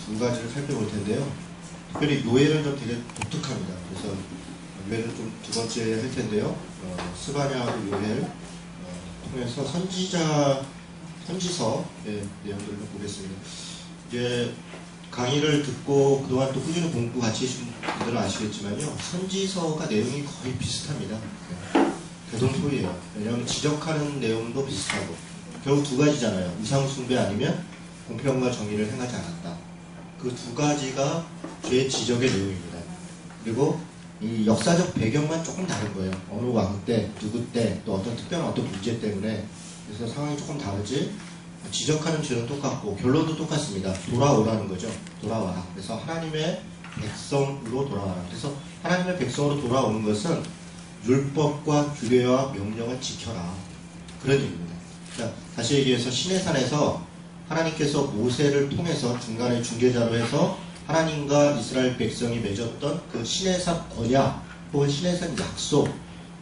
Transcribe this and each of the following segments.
두 가지를 살펴볼 텐데요. 특별히 요엘은 좀 되게 독특합니다. 그래서 요엘은 좀 두 번째 할 텐데요. 스바냐하고 요엘 통해서 선지서의 내용들을 좀 보겠습니다. 이제 강의를 듣고 그동안 또 꾸준히 공부 같이 하신 분들은 아시겠지만요. 선지서가 내용이 거의 비슷합니다. 대동소이해요. 왜냐하면 지적하는 내용도 비슷하고 결국 두 가지잖아요. 우상숭배 아니면 공평과 정의를 행하지 않았다. 그 두 가지가 죄 지적의 내용입니다. 그리고 이 역사적 배경만 조금 다른 거예요. 어느 왕 때, 누구 때, 또 어떤 특별한 어떤 문제 때문에. 그래서 상황이 조금 다르지. 지적하는 죄는 똑같고 결론도 똑같습니다. 돌아오라는 거죠. 돌아와라. 그래서 하나님의 백성으로 돌아와라. 그래서 하나님의 백성으로 돌아오는 것은 율법과 규례와 명령을 지켜라. 그런 얘기입니다. 자, 다시 얘기해서 시내산에서 하나님께서 모세를 통해서 중간에 중개자로 해서 하나님과 이스라엘 백성이 맺었던 그 시내산 언약 혹은 시내산 약속,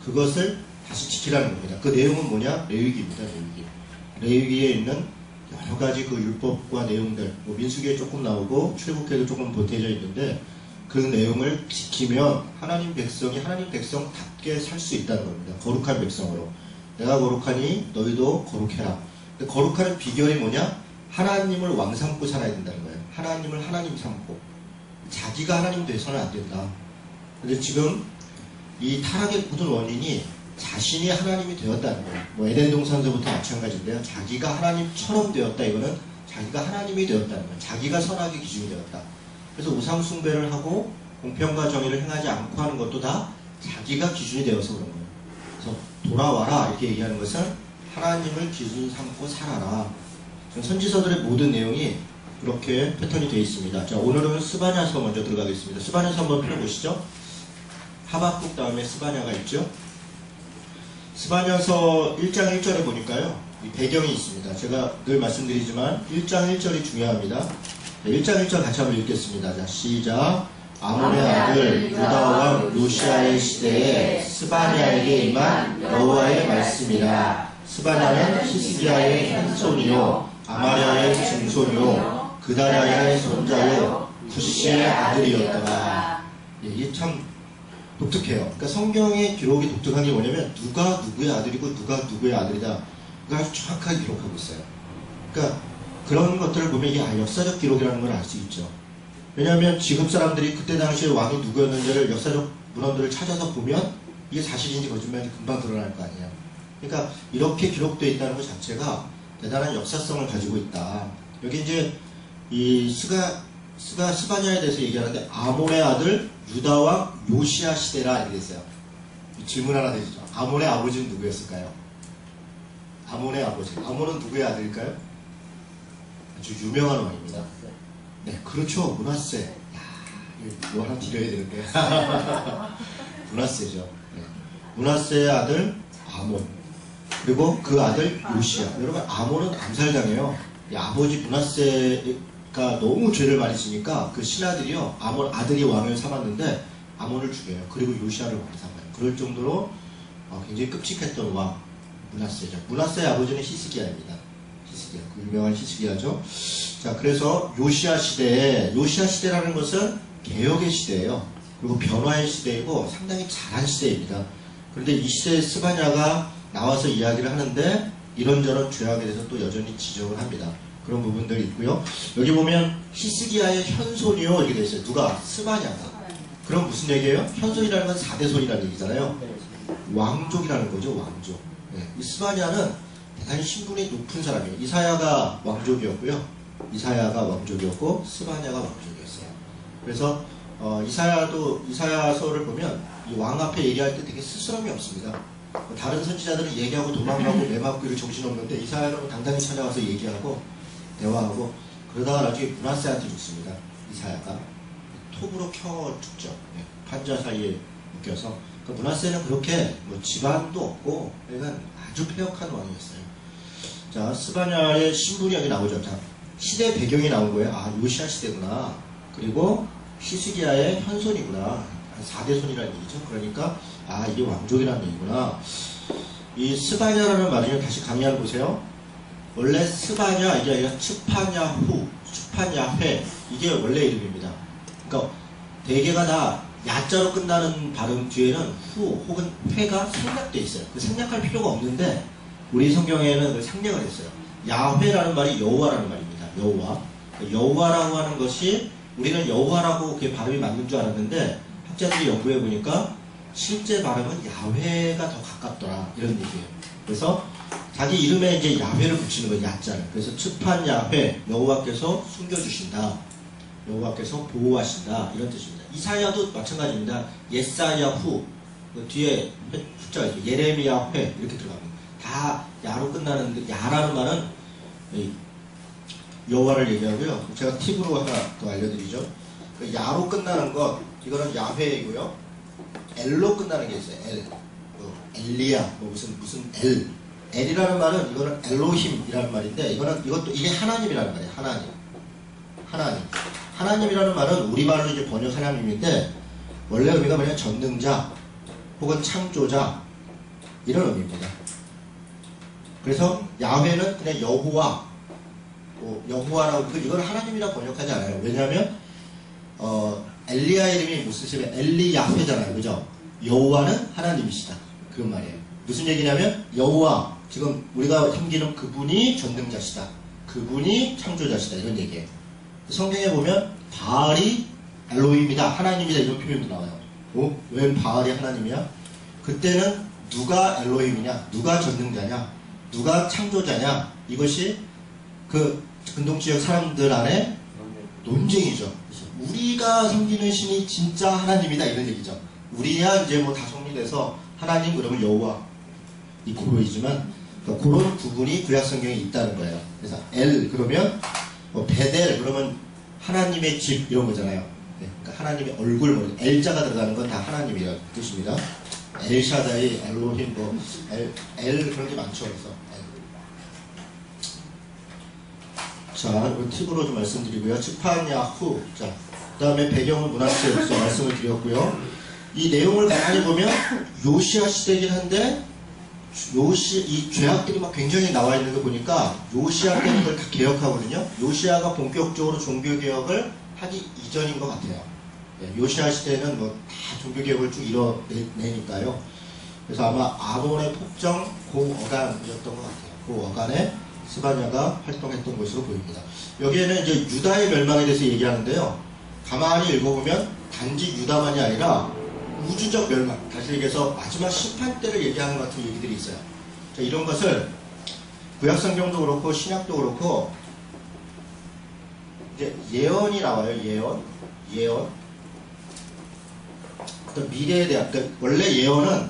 그것을 다시 지키라는 겁니다. 그 내용은 뭐냐? 레위기입니다. 레위기에 있는 여러 가지 그 율법과 내용들, 뭐 민수기에 조금 나오고 출애굽기에도 조금 보태져 있는데 그 내용을 지키면 하나님 백성이 하나님 백성답게 살 수 있다는 겁니다. 거룩한 백성으로. 내가 거룩하니 너희도 거룩해라. 근데 거룩한 비결이 뭐냐? 하나님을 왕 삼고 살아야 된다는 거예요. 하나님을 하나님 삼고. 자기가 하나님 돼서는 안 된다. 근데 지금 이 타락의 모든 원인이 자신이 하나님이 되었다는 거예요. 뭐 에덴 동산서부터 마찬가지인데요. 자기가 하나님처럼 되었다. 이거는 자기가 하나님이 되었다는 거예요. 자기가 선악의 기준이 되었다. 그래서 우상 숭배를 하고 공평과 정의를 행하지 않고 하는 것도 다 자기가 기준이 되어서 그런 거예요. 그래서 돌아와라 이렇게 얘기하는 것은 하나님을 기준 삼고 살아라. 선지서들의 모든 내용이 이렇게 패턴이 되어 있습니다. 자, 오늘은 스바냐서 먼저 들어가겠습니다. 스바냐서 한번 펴보시죠. 하박국 다음에 스바냐가 있죠. 스바냐서 1장 1절에 보니까요, 이 배경이 있습니다. 제가 늘 말씀드리지만 1장 1절이 중요합니다. 1장 1절 같이 한번 읽겠습니다. 자, 시작. 아몬의 아들 유다왕 요시아의 시대에 스바냐에게 임한 여호와의 말씀이라. 스바냐는 히스기야의 현손이요 아마랴의 증손이요 그다랴의 손자요 구시의 아들이었더라. 이게 참 독특해요. 그러니까 성경의 기록이 독특한 게 뭐냐면 누가 누구의 아들이고 누가 누구의 아들이다. 그걸 아주 정확하게 기록하고 있어요. 그러니까 그런 것들을 보면 이게 역사적 기록이라는 걸 알 수 있죠. 왜냐하면 지금 사람들이 그때 당시에 왕이 누구였는지를 역사적 문헌들을 찾아서 보면 이게 사실인지 거짓말인지 금방 드러날 거 아니에요. 그러니까 이렇게 기록되어 있다는 것 자체가 대단한 역사성을 가지고 있다. 여기 이제 이 스바냐에 대해서 얘기하는데 아몬의 아들 유다왕 요시아 시대라 이렇게 됐어요. 질문 하나 되시죠. 아몬의 아버지는 누구였을까요? 아몬의 아버지. 아몬은 누구의 아들일까요? 아주 유명한 왕입니다. 네, 그렇죠. 문하세. 뭐 하나 드려야 되는데. 문하세죠. 네. 문하세의 아들 아몬. 그리고 그 아들 요시아. 여러분, 아몬은 암살당해요. 아버지 문하세가 너무 죄를 많이 지니까 그 신하들이요, 아몬 아들이 왕을 삼았는데 아몬을 죽여요. 그리고 요시아를 왕 삼아요. 그럴 정도로 굉장히 끔찍했던 왕 문하세죠. 문하세의 아버지는 히스기야입니다. 히스기야, 그 유명한 히스기야죠. 자, 그래서 요시아 시대라는 것은 개혁의 시대예요. 그리고 변화의 시대이고 상당히 잘한 시대입니다. 그런데 이 시대에 스바냐가 나와서 이야기를 하는데 이런저런 죄악에 대해서 또 여전히 지적을 합니다. 그런 부분들이 있고요. 여기 보면 히스기야의 현손이요 이렇게 되어 있어요. 누가? 스바냐가. 그럼 무슨 얘기예요? 현손이라는 건 4대손이라는 얘기잖아요. 왕족이라는 거죠. 왕족. 네. 이 스바냐는 대단히 신분이 높은 사람이에요. 이사야가 왕족이었고요. 스바냐가 왕족이었어요. 그래서 이사야서를 보면 이 왕 앞에 얘기할 때 되게 스스럼이 없습니다. 다른 선지자들은 얘기하고 도망가고 매맞기를 정신없는데 이사야는 당당히 찾아와서 얘기하고 대화하고 그러다가 나중에 문하세한테 죽습니다. 이사야가 톱으로 켜 죽죠. 네. 판자 사이에 묶여서. 그러니까 문하세는 그렇게 뭐 집안도 없고 그러니까 아주 폐역한 왕이었어요. 자, 스바냐의 신분이 여기 나오죠. 자, 시대 배경이 나온 거예요. 아, 요시아 시대구나. 그리고 히스기야의 현손이구나. 4대손이라는 얘기죠. 그러니까 아, 이게 왕족이라는 얘기구나. 이 스바냐라는 말을 다시 강의를 보세요. 원래 스바냐 이게 아니라 츠파냐후, 츠파냐회 이게 원래 이름입니다. 그러니까 대개가 다 야자로 끝나는 발음 뒤에는 후 혹은 회가 생략돼 있어요. 생략할 필요가 없는데 우리 성경에는 그걸 생략을 했어요. 야훼라는 말이 여호와라는 말입니다. 여호와. 여호와라고 하는 것이 우리는 여호와라고 그게 발음이 맞는 줄 알았는데 학자들이 연구해 보니까 실제 발음은 야훼가 더 가깝더라 이런 얘기예요. 그래서 자기 이름에 이제 야훼를 붙이는 거예요. 야자를. 그래서 츠판 야훼 여호와께서 숨겨주신다. 여호와께서 보호하신다 이런 뜻입니다. 이사야도 마찬가지입니다. 예사야후 그 뒤에 숫자가 있죠. 예레미야회 이렇게 들어갑니다. 다 야로 끝나는데 야라는 말은 여호와를 얘기하고요. 제가 팁으로 하나 더 알려드리죠. 그 야로 끝나는 것 이거는 야훼이고요. 엘로 끝나는 게 있어요. 엘, 엘리야 뭐 무슨 엘. 엘이라는 말은 이거는 엘로힘이라는 말인데 이게 하나님이라는 말이에요. 하나님이라는 말은 우리말로 이제 번역 하나님인데 원래 의미가 뭐냐면 전능자 혹은 창조자 이런 의미입니다. 그래서 야훼는 그냥 여호와 여호와라고 이걸 하나님이라고 번역하지 않아요. 왜냐하면 엘리야 이름이 무슨 뜻이냐면 엘리야훼잖아요. 그죠? 여호와는 하나님이시다. 그런 말이에요. 무슨 얘기냐면 여호와 지금 우리가 섬기는 그분이 전능자시다. 그분이 창조자시다. 이런 얘기예요. 성경에 보면 바알이 엘로힘이다. 하나님이다. 이런 표현도 나와요. 왜 바알이 하나님이야? 그때는 누가 엘로힘이냐? 누가 전능자냐? 누가 창조자냐? 이것이 그 근동지역 사람들 안에 논쟁이죠. 우리가 섬기는 신이 진짜 하나님이다. 이런 얘기죠. 우리야 이제 뭐 다 정리돼서 하나님 그러면 여호와 이렇게 보이지만 그런 부분이 구약 성경에 있다는 거예요. 그래서 엘 그러면 베델 그러면 하나님의 집 이런 거잖아요. 네, 그러니까 하나님의 얼굴 엘자가 들어가는 건 다 하나님이라는 뜻입니다. 엘샤다이, 엘로힘 엘 그런 게 많죠. 그래서 자, 팁으로 좀 말씀드리고요. 츠파냐후. 자, 그 다음에 배경은 문학서에서 말씀을 드렸고요. 이 내용을 가만히 보면 요시야 시대이긴 한데 이 죄악들이 막 굉장히 나와 있는 거 보니까 요시야 때는 걸 다 개혁하거든요. 요시야가 본격적으로 종교개혁을 하기 이전인 것 같아요. 네, 요시야 시대는 뭐 다 종교개혁을 쭉 이뤄내니까요. 그래서 아마 아몬의 폭정 고어간이었던 것 같아요. 고어간에 스바냐가 활동했던 것으로 보입니다. 여기에는 이제 유다의 멸망에 대해서 얘기하는데요. 가만히 읽어보면 단지 유다만이 아니라 우주적 멸망, 다시 얘기해서 마지막 심판 때를 얘기하는 것 같은 얘기들이 있어요. 자, 이런 것을 구약성경도 그렇고 신약도 그렇고 이제 예언이 나와요. 예언. 미래에 대한 원래 예언은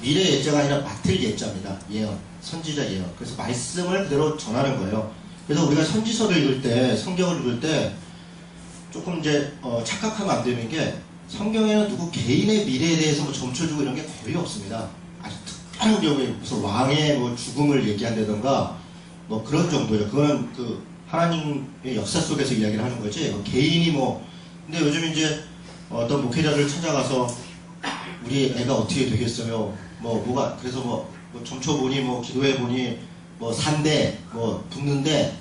미래 예자가 아니라 맡을 예자입니다. 예언, 선지자 예언. 그래서 말씀을 그대로 전하는 거예요. 그래서 우리가 선지서를 읽을 때, 성경을 읽을 때 조금 이제 착각하면 안 되는 게 성경에는 누구 개인의 미래에 대해서 뭐 점쳐주고 이런 게 거의 없습니다. 아주 특별한 경우에 무슨 왕의 뭐 죽음을 얘기한다던가 뭐 그런 정도죠. 그거는 그 하나님의 역사 속에서 이야기를 하는 거지. 개인이 뭐 근데 요즘 이제 어떤 목회자를 찾아가서 우리 애가 어떻게 되겠어요? 뭐가 그래서 뭐 점쳐보니 뭐 기도해보니 뭐 산대 뭐 붙는데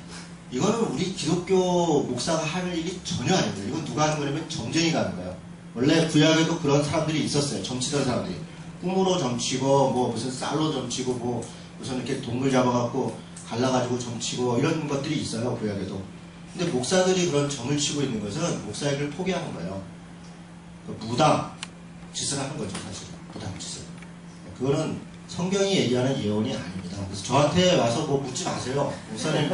이거는 우리 기독교 목사가 할 일이 전혀 아닙니다. 이건 누가 하는 거냐면 점쟁이가 하는 거예요. 원래 구약에도 그런 사람들이 있었어요. 점치던 사람들이. 꿈으로 점치고, 뭐 무슨 쌀로 점치고, 뭐 무슨 이렇게 동물 잡아갖고 갈라가지고 점치고 이런 것들이 있어요. 구약에도. 근데 목사들이 그런 점을 치고 있는 것은 목사의 길을 포기하는 거예요. 무당 짓을 하는 거죠. 사실. 무당 짓을. 그거는 성경이 얘기하는 예언이 아닙니다. 그래서 저한테 와서 뭐 묻지 마세요. 목사님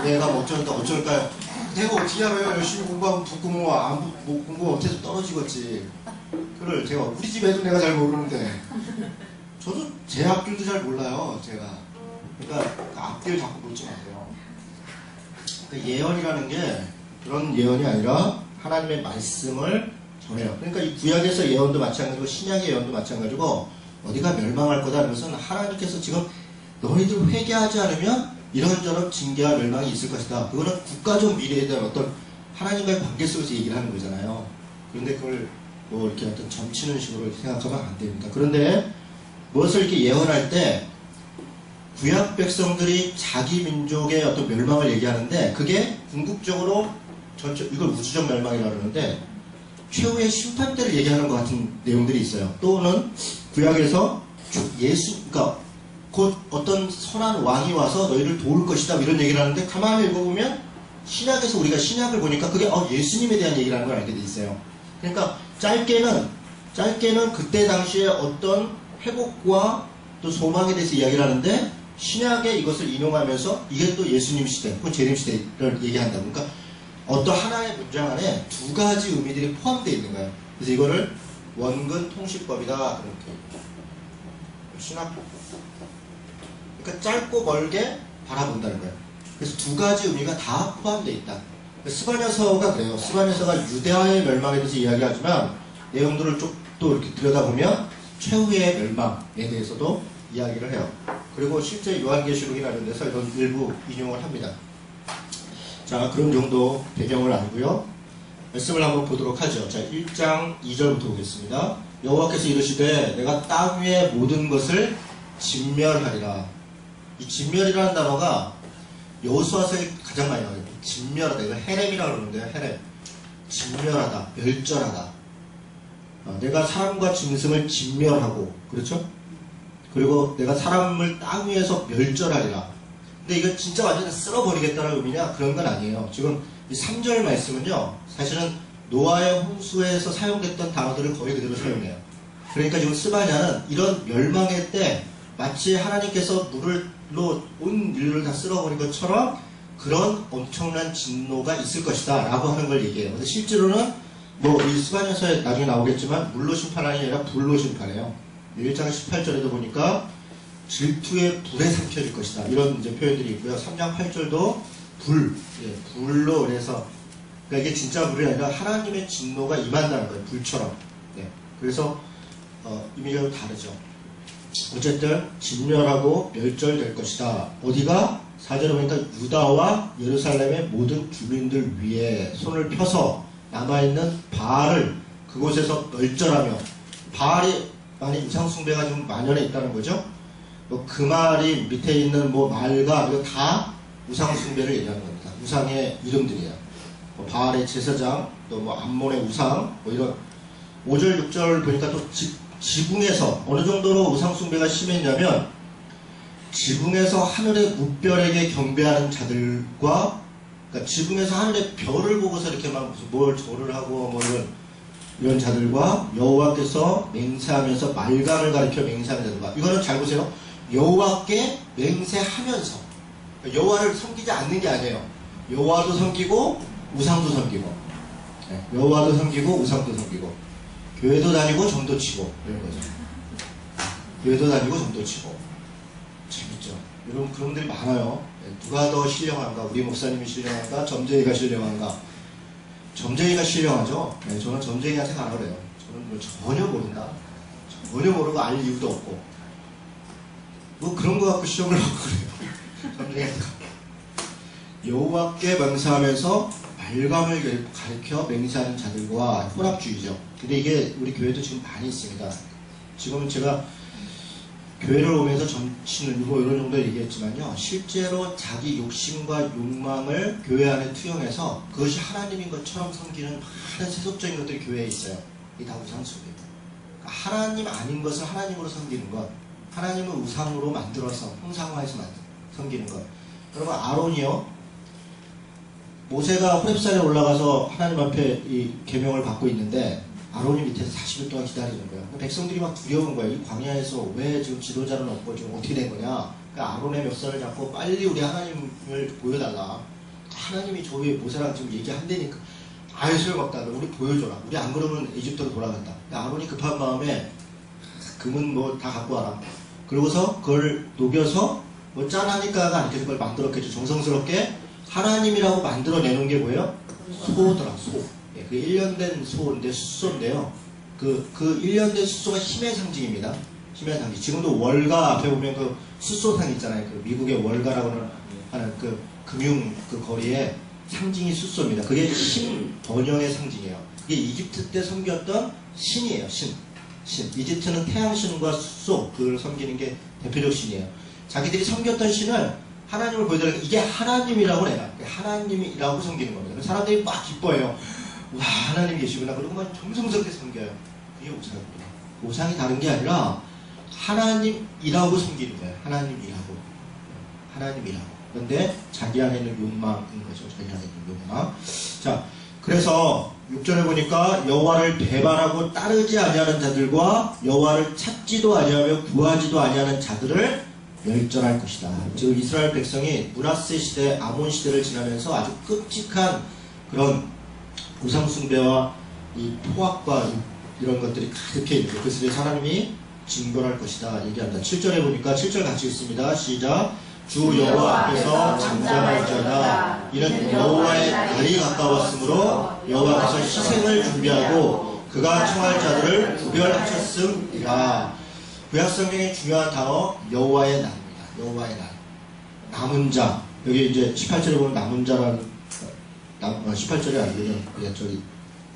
내가 뭐 어쩔까요? 내가 어떻게 알아요? 열심히 공부하면 붙고 뭐 공부 어때서 떨어지겠지. 그걸 제가 우리 집 애도 내가 잘 모르는데 저도 제 앞길도 잘 몰라요. 제가. 그러니까 그 앞길 자꾸 묻지 마세요. 그 예언이라는 게 그런 예언이 아니라 하나님의 말씀을 전해요. 그러니까 이 구약에서 예언도 마찬가지고 신약의 예언도 마찬가지고 어디가 멸망할 거다라는 것은 하나님께서 지금 너희들 회개하지 않으면 이런저런 징계와 멸망이 있을 것이다. 그거는 국가적 미래에 대한 어떤 하나님과의 관계 속에서 얘기를 하는 거잖아요. 그런데 그걸 뭐 이렇게 어떤 점치는 식으로 생각하면 안 됩니다. 그런데 무엇을 이렇게 예언할 때 구약 백성들이 자기 민족의 어떤 멸망을 얘기하는데 그게 궁극적으로 전체 이걸 우주적 멸망이라고 그러는데 최후의 심판 때를 얘기하는 것 같은 내용들이 있어요. 또는 구약에서 그러니까 곧 어떤 선한 왕이 와서 너희를 도울 것이다 이런 얘기를 하는데 가만히 읽어보면 신약에서 우리가 신약을 보니까 그게 예수님에 대한 얘기라는 걸 알게 돼 있어요. 그러니까 짧게는 그때 당시에 어떤 회복과 또 소망에 대해서 이야기를 하는데 신약에 이것을 인용하면서 이게 또 예수님 시대, 그 재림 시대를 얘기한다. 그러니까 어떤 하나의 문장 안에 두 가지 의미들이 포함되어 있는 거예요. 그래서 이거를 원근 통시법이다. 그렇게 신학 그러니까 짧고 멀게 바라본다는 거예요. 그래서 두 가지 의미가 다 포함되어 있다. 스바냐서가 그래요. 스바냐서가 유대화의 멸망에 대해서 이야기하지만 내용들을 쭉 또 이렇게 들여다보면 최후의 멸망에 대해서도 이야기를 해요. 그리고 실제 요한계시록이나 이런 데서 이런 일부 인용을 합니다. 자, 그런 정도 배경을 알고요. 말씀을 한번 보도록 하죠. 자, 1장 2절부터 보겠습니다. 여호와께서 이르시되 내가 땅 위의 모든 것을 진멸하리라. 이 진멸이라는 단어가 여호수아서에 가장 많이 나와요. 진멸하다. 이걸 헤렘이라고 그러는데요. 헤렘. 진멸하다. 멸절하다. 내가 사람과 짐승을 진멸하고, 그렇죠? 그리고 내가 사람을 땅 위에서 멸절하리라. 근데 이거 진짜 완전히 쓸어버리겠다는 의미냐? 그런 건 아니에요. 지금 이 3절 말씀은요, 사실은 노아의 홍수에서 사용됐던 단어들을 거의 그대로 사용해요. 그러니까 지금 스바냐는 이런 멸망의 때 마치 하나님께서 물로 온 인류를 다 쓸어버린 것처럼 그런 엄청난 진노가 있을 것이다 라고 하는 걸 얘기해요. 근데 실제로는 이 스바냐서에 나중에 나오겠지만 물로 심판이 아니라 불로 심판해요. 1장 18절에도 보니까 질투의 불에 삼켜질 것이다. 이런 이제 표현들이 있고요. 3장 8절도 불로 그래서 그러니까 이게 진짜 불이 아니라 하나님의 진노가 임한다는 거예요. 불처럼. 그래서 의미가 좀 다르죠. 어쨌든 진멸하고 멸절될 것이다. 어디가? 4절에 보니까 유다와 예루살렘의 모든 주민들 위에 손을 펴서 남아있는 바알을 그곳에서 멸절하며 바알이 많이 이상숭배가 좀 만연해 있다는 거죠. 그 말이 밑에 있는 말과 이거 다 우상숭배를 얘기하는 겁니다. 우상의 이름들이에요. 바알의 제사장, 또 암몬의 우상, 이런 5절, 6절 보니까 또 지붕에서 어느 정도로 우상숭배가 심했냐면 지붕에서 하늘의 무별에게 경배하는 자들과 그러니까 지붕에서 하늘의 별을 보고서 이렇게 막 무슨 뭘 절을 하고 이런 자들과 여호와께서 맹세하면서 말감을 가리켜 맹세하는 자들과 이거는 잘 보세요. 여호와께 맹세하면서 여호와를 섬기지 않는 게 아니에요. 여호와도 섬기고 우상도 섬기고 여호와도 섬기고 우상도 섬기고 교회도 다니고 점도 치고 이런 거죠. 교회도 다니고 점도 치고 재밌죠. 이런 그런 분들이 많아요. 누가 더 신령한가? 우리 목사님이 신령한가? 점쟁이가 신령한가? 점쟁이가 신령하죠. 저는 점쟁이한테 가라 그래요. 저는 전혀 모른다. 전혀 모르고 알 이유도 없고 그런 거 갖고 시험을 하고 그래요. 점쟁이한테 여호와께 맹세하면서 말감을 가리켜 맹세하는 자들과 혼합주의죠. 근데 이게 우리 교회도 지금 많이 있습니다. 지금은 제가 교회를 오면서 점치는 이런 정도 얘기했지만요. 실제로 자기 욕심과 욕망을 교회 안에 투영해서 그것이 하나님인 것처럼 섬기는 많은 세속적인 것들이 교회에 있어요. 이게 다 우상숭배입니다. 그러니까 하나님 아닌 것을 하나님으로 섬기는 것, 하나님을 우상으로 만들어서 형상화해서 섬기는 것. 여러분 아론이요. 모세가 호렙산에 올라가서 하나님 앞에 이 계명을 받고 있는데 아론이 밑에서 40일 동안 기다리는 거예요. 백성들이 막 두려운 거예요. 이 광야에서 왜 지금 지도자는 없고 지금 어떻게 된 거냐. 그러니까 아론의 멱살을 잡고 빨리 우리 하나님을 보여달라. 하나님이 저 위에 모세랑 지금 얘기한다니까. 아유 소용없다. 우리 보여줘라. 우리 안 그러면 이집트로 돌아간다. 아론이 급한 마음에 금은 다 갖고 와라. 그러고서 그걸 녹여서 짠하니까가 아니죠. 그걸 만들었겠죠. 정성스럽게 하나님이라고 만들어내는 게 뭐예요? 소더라. 소. 그 1년 된 소인데 숫소인데요. 그 1년 된 숫소가 힘의 상징입니다. 힘의 상징. 지금도 월가 앞에 보면 그 숫소상 있잖아요. 그 미국의 월가라고 하는 그 금융 그 거리에 상징이 숫소입니다. 그게 힘 번영의 상징이에요. 그게 이집트 때 섬겼던 신이에요. 신. 이집트는 태양신과 숫소 그걸 섬기는 게 대표적 신이에요. 자기들이 섬겼던 신을 하나님을 보여드리는 이게 하나님이라고 내가 하나님이라고 섬기는 겁니다. 그래서 사람들이 막 기뻐해요. 와, 하나님 계시구나. 그러고 막 정성스럽게 섬겨요. 그게 우상입니다. 우상이 다른 게 아니라 하나님이라고 섬기는 거예요. 하나님이라고. 그런데 자기 안에 있는 욕망인 거죠. 자기 안에 있는 욕망. 자, 그래서 6절에 보니까 여호와를 배반하고 따르지 아니하는 자들과 여호와를 찾지도 아니하며 구하지도 아니하는 자들을 멸절할 것이다. 즉 이스라엘 백성이 므낫세 시대, 아몬 시대를 지나면서 아주 끔찍한 그런 우상 숭배와 이 포악과 이런 것들이 가득해 있는 거예요. 그래서 하나님이 징벌할 것이다 얘기합니다. 7절에 보니까 7절 같이 읽습니다. 시작. 주 여호와 앞에서 잠잠할지어다. 이는 여호와의 날이 가까웠으므로 여호와께서 희생을 준비하고 그가 청할 자들을 구별하셨음이라. 구약성경의 중요한 단어 여호와의 날입니다. 여호와의 날. 남은 자. 여기 이제 18절에 보면 남은 자라는 18절이 아니고요. 저기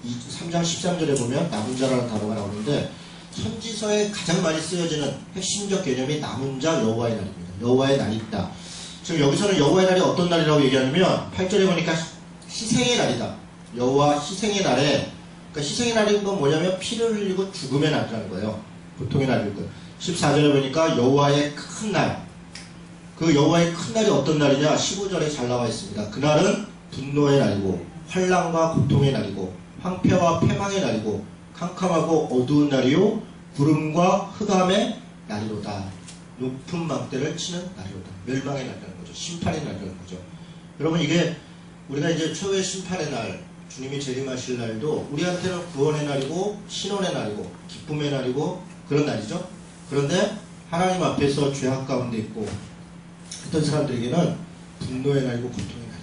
3장 13절에 보면 남은 자라는 단어가 나오는데 선지서에 가장 많이 쓰여지는 핵심적 개념이 남은 자 여호와의 날입니다. 여호와의 날이 있다. 지금 여기서는 여호와의 날이 어떤 날이라고 얘기하냐면 8절에 보니까 희생의 날이다. 여호와 희생의 날에, 그러니까 희생의 날인 건 뭐냐면 피를 흘리고 죽음의 날이라는 거예요. 보통의 날이고. 14절에 보니까 여호와의 큰 날. 그 여호와의 큰 날이 어떤 날이냐? 15절에 잘 나와 있습니다. 그날은 분노의 날이고 환난과 고통의 날이고 황폐와 패망의 날이고 캄캄하고 어두운 날이요 구름과 흑암의 날이로다. 높은 망대를 치는 날이로다. 멸망의 날이라는 거죠. 심판의 날이라는 거죠. 여러분 이게 우리가 이제 최후의 심판의 날, 주님이 재림하실 날도 우리한테는 구원의 날이고 신원의 날이고 기쁨의 날이고 그런 날이죠. 그런데 하나님 앞에서 죄악 가운데 있고 어떤 사람들에게는 분노의 날이고 고통의 날이에요.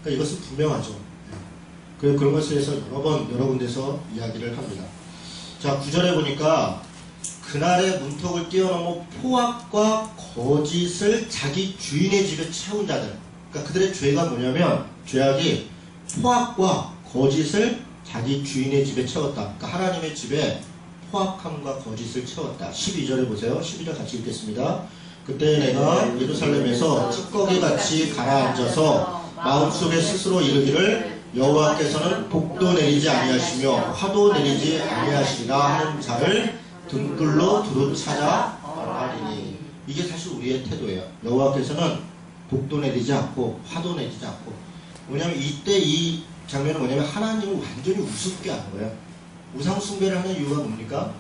그러니까 이것은 분명하죠. 그래서 그런 것에 대해서 여러 군데서 이야기를 합니다. 자, 9절에 보니까 그날의 문턱을 뛰어넘어 포악과 거짓을 자기 주인의 집에 채운 자들. 그러니까 그들의 죄가 뭐냐면 죄악이 포악과 거짓을 자기 주인의 집에 채웠다. 그러니까 하나님의 집에 포악함과 거짓을 채웠다. 12절에 보세요. 12절 같이 읽겠습니다. 그때 내가 예루살렘에서 찌꺼기같이 가라앉아서 마음속에 스스로 이르기를 여호와께서는 복도 내리지 아니하시며 화도 내리지 아니하시리라 하는 자를 등불로 두루 찾아 말하리니. 이게 사실 우리의 태도예요. 여호와께서는 복도 내리지 않고 화도 내리지 않고. 뭐냐면 이때 이 장면은 뭐냐면 하나님을 완전히 우습게 하는 거예요. 우상 숭배를 하는 이유가 뭡니까?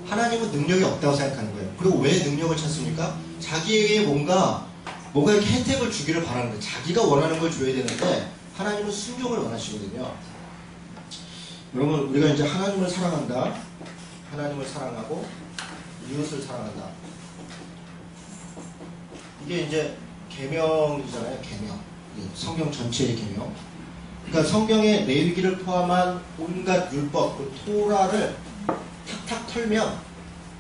하나님은 능력이 없다고 생각하는 거예요. 그리고 왜 능력을 찾습니까? 자기에게 뭔가 이렇게 혜택을 주기를 바라는 거예요. 자기가 원하는 걸 줘야 되는데 하나님은 순종을 원하시거든요. 여러분 우리가 이제 하나님을 사랑한다. 하나님을 사랑하고 이웃을 사랑한다. 이게 이제 계명이잖아요. 계명. 성경 전체의 계명. 그러니까 성경의 레위기를 포함한 온갖 율법, 그 토라를 탁탁 털면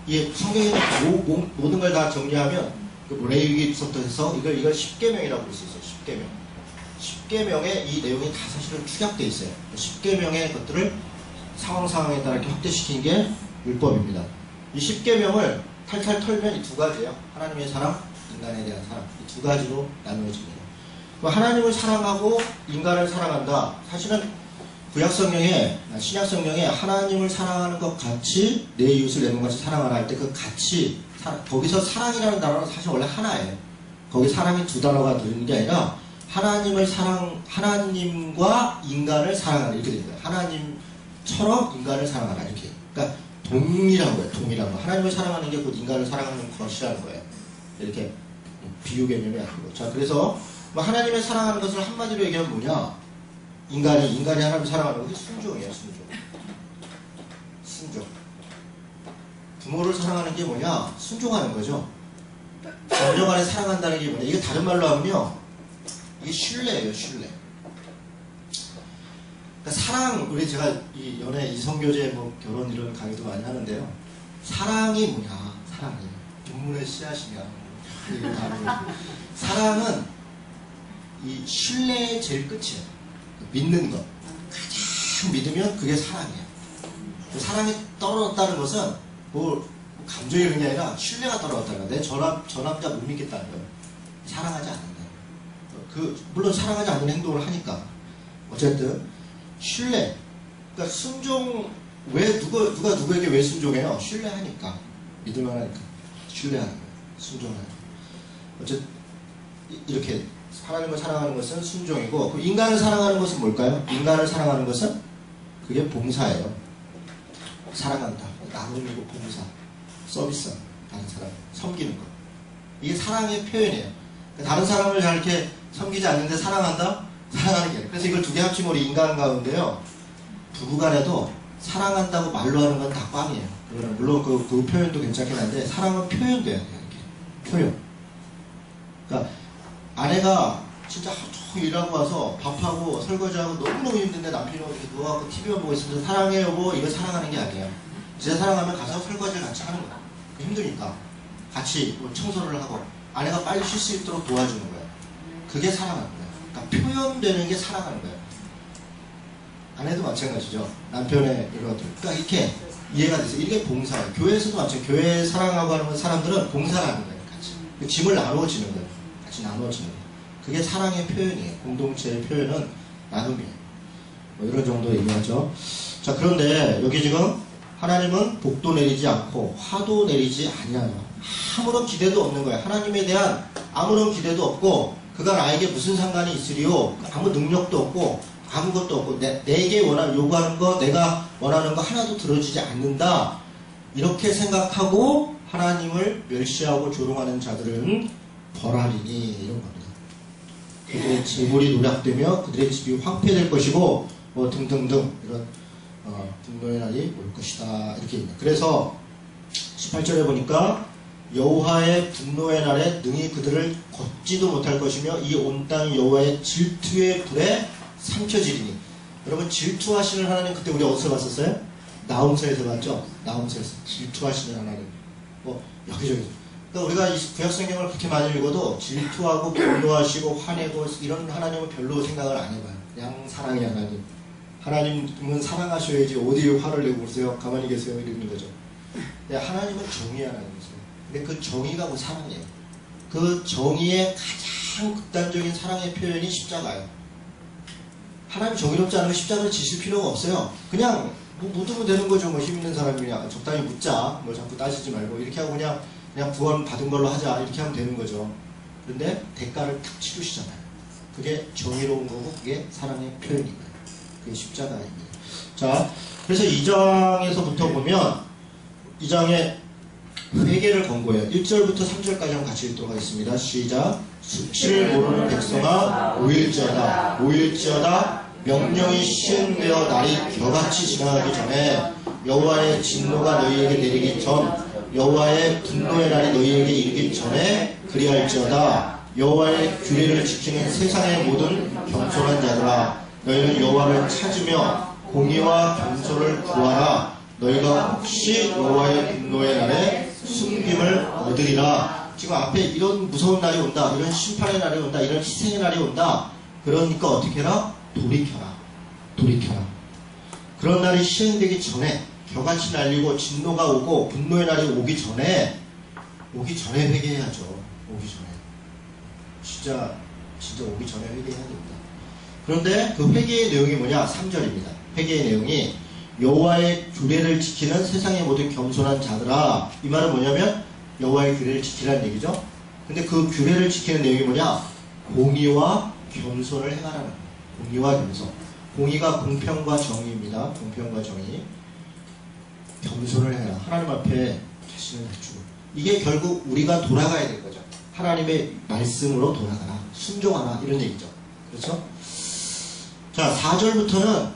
이 성경에 있는 모든 걸 다 정리하면 그 레위기부터 해서 이걸 10계명이라고 볼 수 있어요. 10계명. 10계명에 이 내용이 다 사실은 축약되어 있어요. 10계명의 것들을 상황에 따라 이렇게 확대시킨 게 율법입니다. 이 10계명을 탈탈 털면 이 두 가지예요. 하나님의 사랑, 인간에 대한 사랑. 이 두 가지로 나누어집니다. 하나님을 사랑하고 인간을 사랑한다. 사실은 구약성경에, 신약성경에 하나님을 사랑하는 것 같이 내 이웃을 내 몸같이 사랑하라 할 때 그 같이, 거기서 사랑이라는 단어는 사실 원래 하나예요. 거기 사랑이 두 단어가 들리는 게 아니라 하나님과 인간을 사랑하라 이렇게 됩니다. 하나님처럼 인간을 사랑하라 이렇게. 그러니까 동이라는 거예요. 동이라는 거. 하나님을 사랑하는 게 곧 인간을 사랑하는 것이라는 거예요. 이렇게 비유 개념이 아니고. 자, 그래서 하나님을 사랑하는 것을 한마디로 얘기하면 뭐냐? 인간이 하나님을 사랑하는 것이 순종이에요. 순종. 부모를 사랑하는 게 뭐냐? 순종하는 거죠. 자녀 간에 사랑한다는 게 뭐냐? 이게 다른 말로 하면요. 이게 신뢰예요. 신뢰. 그러니까 사랑, 우리 제가 이 연애 이성교제 결혼 이런 강의도 많이 하는데요. 사랑이 뭐냐? 사랑이. 문문의 씨앗이냐? 사랑은 이 신뢰의 제일 끝이에요. 믿는 것. 가장 믿으면 그게 사랑이에요. 사랑이 떨어졌다는 것은 감정이 그런 게 아니라 신뢰가 떨어졌다는 거야. 저 남자 못 믿겠다는 거야. 사랑하지 않는다. 물론 사랑하지 않는 행동을 하니까. 어쨌든 신뢰. 그러니까 순종, 왜 누가 누구에게 왜 순종해요? 신뢰하니까. 믿을만하니까. 신뢰하는 거예요. 순종하는 거예요. 어쨌든 이렇게 하나님을 사랑하는 것은 순종이고, 그 인간을 사랑하는 것은 뭘까요? 인간을 사랑하는 것은 그게 봉사예요. 사랑한다. 나눔이고 봉사. 서비스. 다른 사람 섬기는 거. 이게 사랑의 표현이에요. 다른 사람을 잘 이렇게 섬기지 않는데 사랑한다? 사랑하는 게 아니에요. 그래서 이걸 두 개 합치면 우리 인간 가운데요. 부부간에도 사랑한다고 말로 하는 건 다 꽝이에요. 물론 그 표현도 괜찮긴 한데 사랑은 표현돼야 돼요. 이렇게. 표현. 그러니까 아내가 진짜 하루 종일 일하고 와서 밥하고 설거지하고 너무너무 힘든데 남편이 이렇게 누워갖고 TV만 보고 있으면서 사랑해 여보, 이거 사랑하는 게 아니에요. 진짜 사랑하면 가서 설거지를 같이 하는 거야. 힘드니까 같이 뭐 청소를 하고 아내가 빨리 쉴 수 있도록 도와주는 거예요. 그게 사랑하는 거예요. 그러니까 표현되는 게 사랑하는 거예요. 아내도 마찬가지죠. 남편의 이런 것들. 그러니까 이렇게 이해가 돼서 이게 봉사예요. 교회에서도 마찬가지예요. 교회 사랑하고 하는 사람들은 봉사를 하는 거예요. 같이. 짐을 나누어지는 거예요. 같이 나누어지는 거예요. 그게 사랑의 표현이에요. 공동체의 표현은 나눔이에요. 뭐 이런 정도 얘기하죠. 자, 그런데 여기 지금 하나님은 복도 내리지 않고 화도 내리지 아니하며 아무런 기대도 없는 거예요. 하나님에 대한 아무런 기대도 없고 그가 나에게 무슨 상관이 있으리요? 아무 능력도 없고 아무것도 없고 내게 요구하는 거, 내가 원하는 거 하나도 들어주지 않는다. 이렇게 생각하고 하나님을 멸시하고 조롱하는 자들은 벌하리니, 이런 겁니다. 그들의 재물이 노략되며 그들의 집이 황폐될 것이고 뭐 등등등 이런 분노의 날이 올 것이다. 이렇게 있네요. 그래서 18절에 보니까 여호와의 분노의 날에 능히 그들을 걷지도 못할 것이며 이 온 땅이 여호와의 질투의 불에 삼켜지리니. 여러분, 질투하시는 하나님 그때 우리 어디서 봤었어요? 나홈서에서 봤죠? 나홈서에서 질투하시는 하나님. 뭐 여기저기. 그러니까 우리가 이 구약성경을 그렇게 많이 읽어도 질투하고 분노하시고 화내고 이런 하나님은 별로 생각을 안 해봐요. 그냥 사랑의 하나님. 하나님은 사랑하셔야지 어디 화를 내고 그러세요? 가만히 계세요? 이러는 거죠. 근데 하나님은 정의의 하나님이세요. 근데 그 정의가 그 사랑이에요. 그 정의의 가장 극단적인 사랑의 표현이 십자가예요. 하나님 정의롭지 않으면 십자가를 지실 필요가 없어요. 그냥 뭐 묻으면 되는 거죠. 뭐 힘 있는 사람이 그냥 적당히 묻자. 뭐 자꾸 따지지 말고 이렇게 하고 그냥 구원 받은 걸로 하자. 이렇게 하면 되는 거죠. 그런데 대가를 탁 치르시잖아요. 그게 정의로운 거고 그게 사랑의 표현인 거예요. 그게 십자가입니다. 자, 그래서 2장에서부터 보면 2장에 회개를 권고해요. 1절부터 3절까지 한번 같이 읽도록 하겠습니다. 시작. 수치를 모르는 백성아 모일지어다 명령이 시행되어 날이 겨같이 지나가기 전에 여호와의 진노가 너희에게 내리기 전 여호와의 분노의 날이 너희에게 이르기 전에 그리할지어다. 여호와의 규례를 지키는 세상의 모든 겸손한 자들아 너희는 여호와를 찾으며 공의와 겸손을 구하라. 너희가 혹시 여호와의 분노의 날에 숨김을 얻으리라. 지금 앞에 이런 무서운 날이 온다. 이런 심판의 날이 온다. 이런 희생의 날이 온다. 그러니까 어떻게 해라? 돌이켜라. 그런 날이 시행되기 전에 겨같이 날리고 진노가 오고 분노의 날이 오기 전에 회개해야죠. 오기 전에. 진짜 오기 전에 회개해야 됩니다. 그런데 그 회개의 내용이 뭐냐? 3절입니다. 회개의 내용이 여호와의 규례를 지키는 세상의 모든 겸손한 자들아. 이 말은 뭐냐면 여호와의 규례를 지키라는 얘기죠. 근데 그 규례를 지키는 내용이 뭐냐? 공의와 겸손을 행하라는 거예요. 공의와 겸손. 공의가 공평과 정의입니다. 공평과 정의. 겸손을 해라. 하나님 앞에 자신을 낮추고. 이게 결국 우리가 돌아가야 될 거죠. 하나님의 말씀으로 돌아가라. 순종하라. 이런 얘기죠. 그렇죠? 자, 4절부터는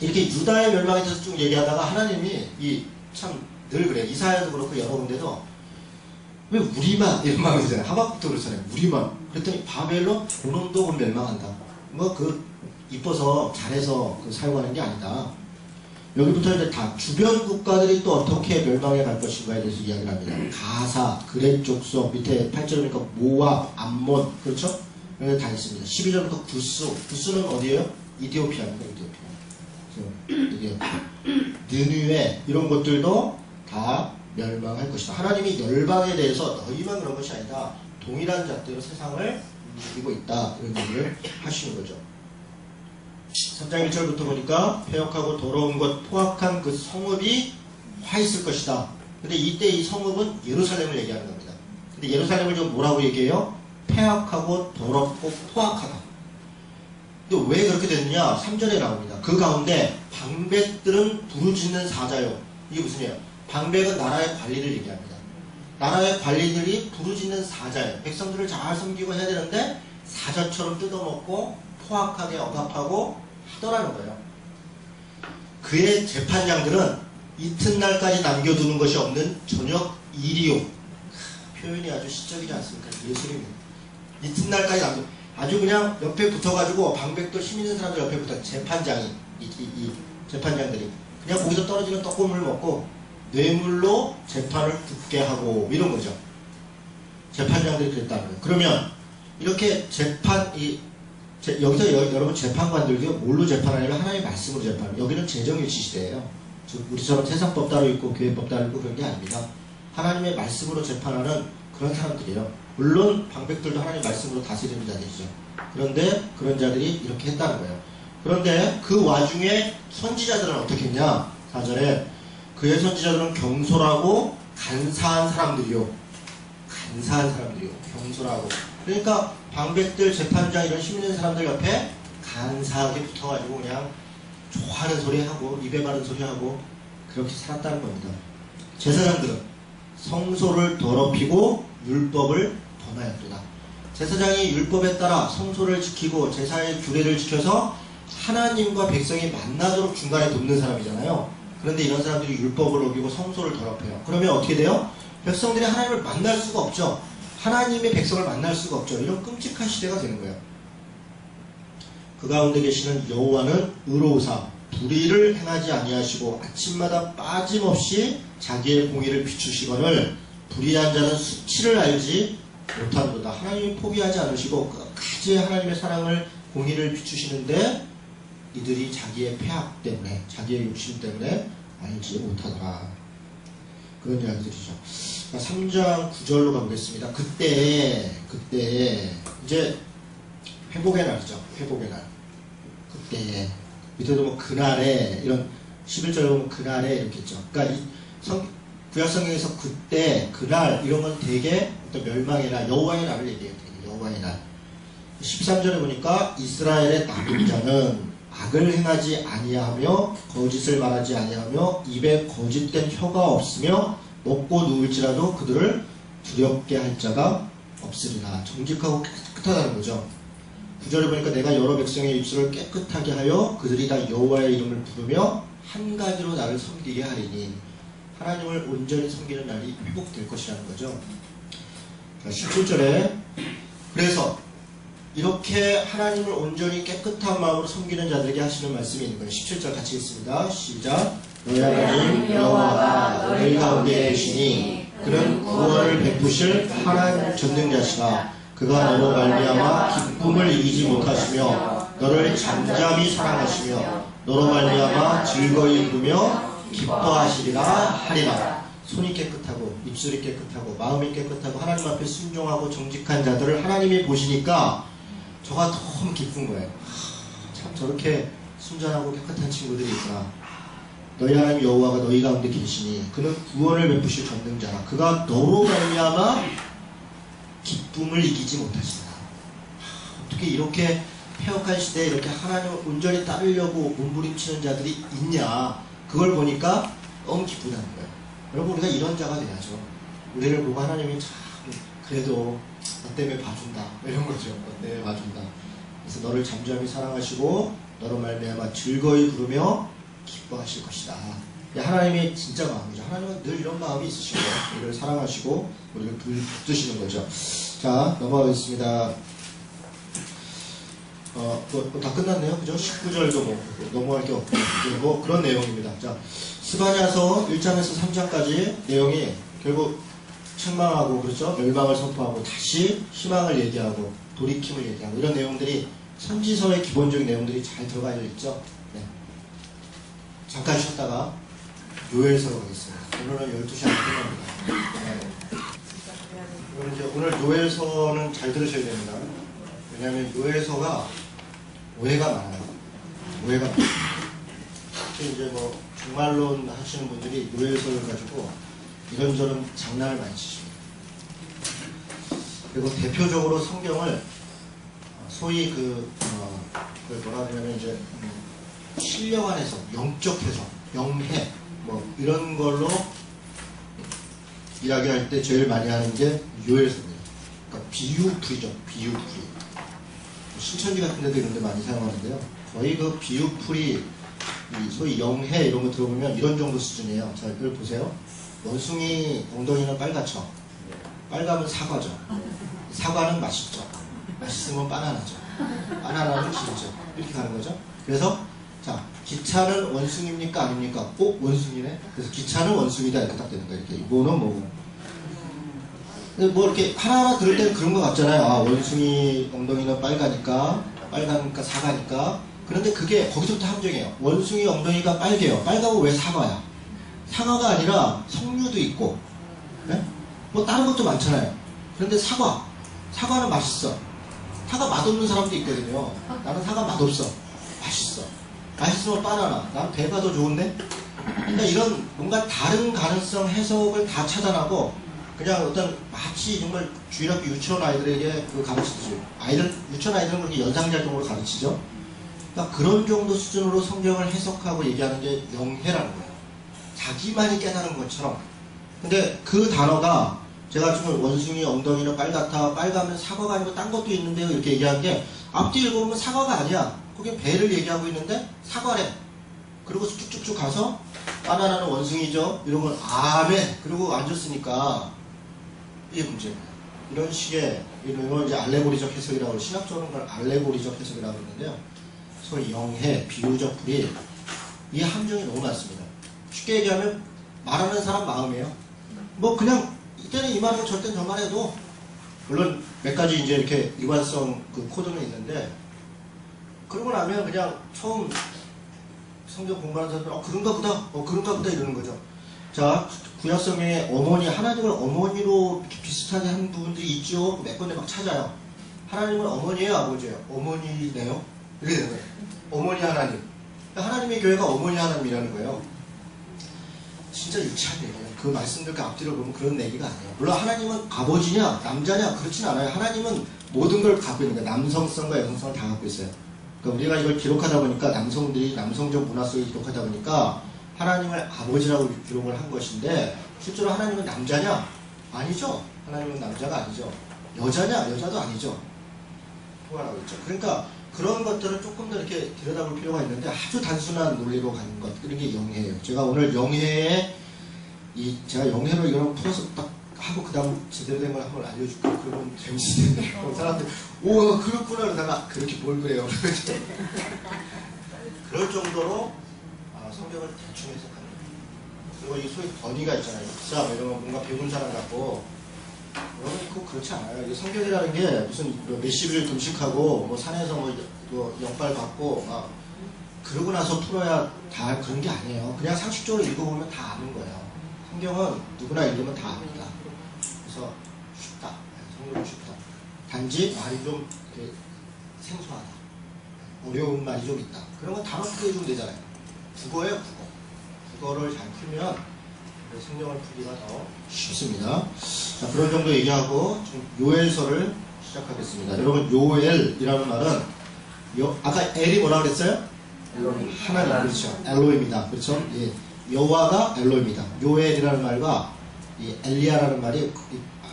이렇게 유다의 멸망에 대해서 쭉 얘기하다가 하나님이 참 늘 그래. 이사야도 그렇고 여러 군데도 왜 우리만 이런 마음이 들잖아요. 하박국도 그렇잖아요. 우리만. 그랬더니 바벨론 본원도 멸망한다. 뭐 이뻐서 잘해서 사용하는 게 아니다. 여기부터 이제 다 주변 국가들이 또 어떻게 멸망해 갈 것인가에 대해서 이야기를 합니다. 가사, 그렛 족속, 밑에 8절이니까 모압, 암몬, 그렇죠? 여기 다 있습니다. 12절부터 구스는 어디예요? 이디오피아입니다. 이디오피아. 느느웨 이런 것들도 다 멸망할 것이다. 하나님이 열방에 대해서 너희만 그런 것이 아니다. 동일한 잣대로 세상을 이기고 있다. 이런 얘기를 하시는 거죠. 3장 1절부터 보니까 패역하고 더러운 것 포악한 그 성읍이 화 있을 것이다. 근데 이때 이 성읍은 예루살렘을 얘기하는 겁니다. 근데 예루살렘을 좀 뭐라고 얘기해요? 패역하고 더럽고 포악하다. 근데 왜 그렇게 됐느냐? 3절에 나옵니다. 그 가운데 방백들은 부르짖는 사자요. 이게 무슨 얘기예요? 방백은 나라의 관리를 얘기합니다. 나라의 관리들이 부르짖는 사자예요. 백성들을 잘 섬기고 해야 되는데 사자처럼 뜯어먹고 포악하게 억압하고 하더라는 거예요. 그의 재판장들은 이튿날까지 남겨두는 것이 없는 저녁 일이요. 표현이 아주 시적이지 않습니까? 예수님은 이튿날까지 남겨, 아주 그냥 옆에 붙어가지고 방백도 힘 있는 사람들 옆에 붙어, 재판장이 이 재판장들이 그냥 거기서 떨어지는 떡고물을 먹고 뇌물로 재판을 듣게 하고 이런 거죠. 재판장들이 그랬다는 거예요. 그러면 이렇게 여기서 여러분 재판관들도 뭘로 재판하냐면 하나님의 말씀으로 재판해요. 여기는 재정일치 시대예요. 우리처럼 세상법 따로 있고 교회법 따로 있고 그런 게 아닙니다. 하나님의 말씀으로 재판하는 그런 사람들이에요. 물론 방백들도 하나님의 말씀으로 다스리는 자들이죠. 그런데 그런 자들이 이렇게 했다는 거예요. 그런데 그 와중에 선지자들은 어떻게 했냐? 4절에 그의 선지자들은 경솔하고 간사한 사람들이요. 간사한 사람들이요. 경솔하고. 그러니까 방백들, 재판장 이런 힘 있는 사람들 옆에 간사하게 붙어가지고 그냥 좋아하는 소리 하고 입에 바른 소리 하고 그렇게 살았다는 겁니다. 제사장들은 성소를 더럽히고 율법을 범하였도다. 제사장이 율법에 따라 성소를 지키고 제사의 규례를 지켜서 하나님과 백성이 만나도록 중간에 돕는 사람이잖아요. 그런데 이런 사람들이 율법을 어기고 성소를 더럽혀요. 그러면 어떻게 돼요? 백성들이 하나님을 만날 수가 없죠. 하나님의 백성을 만날 수가 없죠. 이런 끔찍한 시대가 되는 거예요. 그 가운데 계시는 여호와는 의로우사 불의를 행하지 아니하시고 아침마다 빠짐없이 자기의 공의를 비추시거늘 불의한 자는 수치를 알지 못하는도다. 하나님이 포기하지 않으시고 끝까지 하나님의 사랑을 공의를 비추시는데 이들이 자기의 폐악 때문에 자기의 욕심 때문에 알지 못하더라. 그런 이야기들이죠. 3장 9절로 가보겠습니다. 그때 이제 회복의 날이죠. 회복의 날. 그때 밑에도 뭐 그날에 이런 11절에 보면 그날에 이렇게 있죠. 그러니까 구약성경에서 그때 그날 이런 건 되게 어떤 멸망의 날, 여호와의 날을 얘기해요. 여호와의 날. 13절에 보니까 이스라엘의 남은 자는 악을 행하지 아니하며 거짓을 말하지 아니하며 입에 거짓된 혀가 없으며 먹고 누울지라도 그들을 두렵게 할 자가 없으리라. 정직하고 깨끗하다는 거죠. 9절에 보니까 내가 여러 백성의 입술을 깨끗하게 하여 그들이 다 여호와의 이름을 부르며 한 가지로 나를 섬기게 하리니 하나님을 온전히 섬기는 날이 회복될 것이라는 거죠. 17절에 그래서 이렇게 하나님을 온전히 깨끗한 마음으로 섬기는 자들에게 하시는 말씀이 있는 거예요. 17절 같이 읽습니다. 시작. 너희 하나님 여호와가 너희 가운데 계시니 그는 구원을 베푸실 하나님 전능자시라. 그가 너로 말미암아 기쁨을 이기지 못하시며 너를 잠잠히 사랑하시며 너로 말미암아 즐거이 부르며 기뻐하시리라 하리라. 손이 깨끗하고 입술이 깨끗하고 마음이 깨끗하고 하나님 앞에 순종하고 정직한 자들을 하나님이 보시니까 저가 너무 기쁜 거예요. 참 저렇게 순전하고 깨끗한 친구들이 있구나. 너희 하나님 여호와가 너희 가운데 계시니 그는 구원을 베푸실 전능자라. 그가 너로 말미암아 기쁨을 이기지 못하시다. 어떻게 이렇게 폐역한 시대에 이렇게 하나님을 온전히 따르려고 몸부림치는 자들이 있냐. 그걸 보니까 너무 기쁘다는 거예요. 여러분 우리가 이런 자가 돼야죠. 우리를 보고 하나님이 참 그래도 너 때문에 봐준다 이런 거죠. 너 때문에 봐준다. 그래서 너를 잠잠히 사랑하시고 너로 말미암아 즐거이 부르며 기뻐하실 것이다. 하나님의 진짜 마음이죠. 하나님은 늘 이런 마음이 있으시고 우리를 사랑하시고 우리를 붙드시는 거죠. 자 넘어가겠습니다. 다 끝났네요. 그죠? 19절도 뭐 넘어갈 게 없고 뭐 그런 내용입니다. 자 스바냐서 1장에서 3장까지 내용이 결국 책망하고 그렇죠? 멸망을 선포하고 다시 희망을 얘기하고 돌이킴을 얘기하고 이런 내용들이 선지서의 기본적인 내용들이 잘 들어가 있죠. 네. 잠깐 쉬었다가 요엘서로 가겠습니다. 오늘은 12시 안에 끝납니다. 네. 그럼 이제 오늘 요엘서는 잘 들으셔야 됩니다. 왜냐하면 요엘서가 오해가 많아요. 오해가 많아요. 특히 이제 뭐 종말론 하시는 분들이 요엘서를 가지고 이런저런 장난을 많이 치십니다. 그리고 대표적으로 성경을 소위 그 뭐라 그러냐면 이제 신령한 해석, 영적 해석, 영해 뭐 이런 걸로 이야기할 때 제일 많이 하는 게 요엘서입니다. 그러니까 비유풀이죠. 비유풀이. 신천지 같은 데도 이런 데 많이 사용하는데요. 거의 그 비유풀이 소위 영해 이런 거 들어보면 이런 정도 수준이에요. 자, 이걸 보세요. 원숭이 엉덩이는 빨갛죠. 빨가면 사과죠. 사과는 맛있죠. 맛있으면 바나나죠. 바나나는 길죠. 이렇게 가는 거죠. 그래서 자, 기차는 원숭이입니까? 아닙니까? 원숭이네? 그래서 기차는 원숭이다. 이렇게 딱 되는 거예요. 이렇게. 이거는 뭐고. 뭐 이렇게 하나하나 들을 때는 그런 거 같잖아요. 아, 원숭이 엉덩이는 빨가니까 사과니까. 그런데 그게 거기서부터 함정이에요. 원숭이 엉덩이가 빨개요. 빨가면 왜 사과야? 사과가 아니라 석류도 있고, 네? 뭐 다른 것도 많잖아요. 그런데 사과는 맛있어. 사과 맛없는 사람도 있거든요. 나는 사과 맛없어. 맛있어. 맛있으면 바나나. 난 배가 더 좋은데? 그러니까 이런 뭔가 다른 가능성 해석을 다 차단하고 그냥 어떤 마치 정말 주일학교 유치원 아이들에게 그 가르치듯이 유치원 아이들은 그렇게 연상작용으로 가르치죠. 그러니까 그런 정도 수준으로 성경을 해석하고 얘기하는 게 영해라는 거예요. 자기만이 깨달은 것처럼. 근데 그 단어가 제가 지금 원숭이 엉덩이는 빨갛다. 빨가면 사과가 아니고 딴 것도 있는데요. 이렇게 얘기한 게 앞뒤 읽어보면 사과가 아니야. 거기 배를 얘기하고 있는데 사과래. 그리고 쭉쭉쭉 가서 바나나는 원숭이죠. 이러면 아멘. 그리고 앉았으니까 이게 문제예요. 이런 식의 이런 이제 알레고리적 해석이라고 신학적으로는 그걸 알레고리적 해석이라고 하는데요. 소위 영해, 비유적 풀이 이 함정이 너무 많습니다. 쉽게 얘기하면 말하는 사람 마음이에요. 뭐 그냥 이때는 이 말이고 저때는 저 말해도 물론 몇 가지 이제 이렇게 일관성 그 코드는 있는데 그러고 나면 그냥 처음 성경 공부하는 사람들은 그런가 보다 이러는 거죠. 자, 구약성경에 어머니, 하나님을 어머니로 이렇게 비슷하게 하는 부분들이 있죠. 몇 군데 막 찾아요. 하나님은 어머니예요, 아버지예요? 어머니네요? 이렇게 되는 거예요. 어머니 하나님. 하나님의 교회가 어머니 하나님이라는 거예요. 진짜 유치한 얘기예요. 그 말씀들 앞뒤를 보면 그런 얘기가 아니에요. 물론 하나님은 아버지냐, 남자냐, 그렇진 않아요. 하나님은 모든 걸 갖고 있는 거예요. 남성성과 여성성을 다 갖고 있어요. 그러니까 우리가 이걸 기록하다 보니까 남성들이 남성적 문화 속에 기록하다 보니까 하나님을 아버지라고 기록을 한 것인데 실제로 하나님은 남자냐? 아니죠. 하나님은 남자가 아니죠. 여자냐? 여자도 아니죠. 통하라고 있죠. 그러니까 그런 것들을 조금 더 이렇게 들여다볼 필요가 있는데 아주 단순한 논리로 가는 것 그런 게 영해예요. 제가 오늘 영해에 제가 영해로 이걸 풀어서 딱 하고 그 다음 제대로 된 걸 한번 알려줄게요. 그러면 재밌을 텐데 사람들 오 그렇구나 그러다가 그렇게 뭘 그래요. 그럴 정도로 성경을 대충 해석하는 거예요. 그리고 이 소위 권위가 있잖아요. 자, 이런 거 뭔가 배운 사람 같고 여러분 꼭 그렇지 않아요. 이 성경이라는 게 무슨 몇십일 금식하고 뭐 산에서 뭐 영빨 받고 막 그러고 나서 풀어야 다 그런 게 아니에요. 그냥 상식적으로 읽어보면 다 아는 거예요. 성경은 누구나 읽으면 다 압니다. 그래서 쉽다. 성경은 쉽다. 단지 말이 좀 생소하다. 어려운 말이 좀 있다. 그런 건 단어 크게 해주면 되잖아요. 국어예요, 국어. 국어를 잘 풀면 성경을 풀기가 더 쉽습니다. 자, 그런 정도 얘기하고 지금 요엘서를 시작하겠습니다. 여러분, 요엘이라는 말은 아까 엘이 뭐라 그랬어요? 하나님, 그렇죠. 엘로입니다. 그렇죠? 예. 여호와가 엘로입니다. 요엘이라는 말과 이 엘리야라는 말이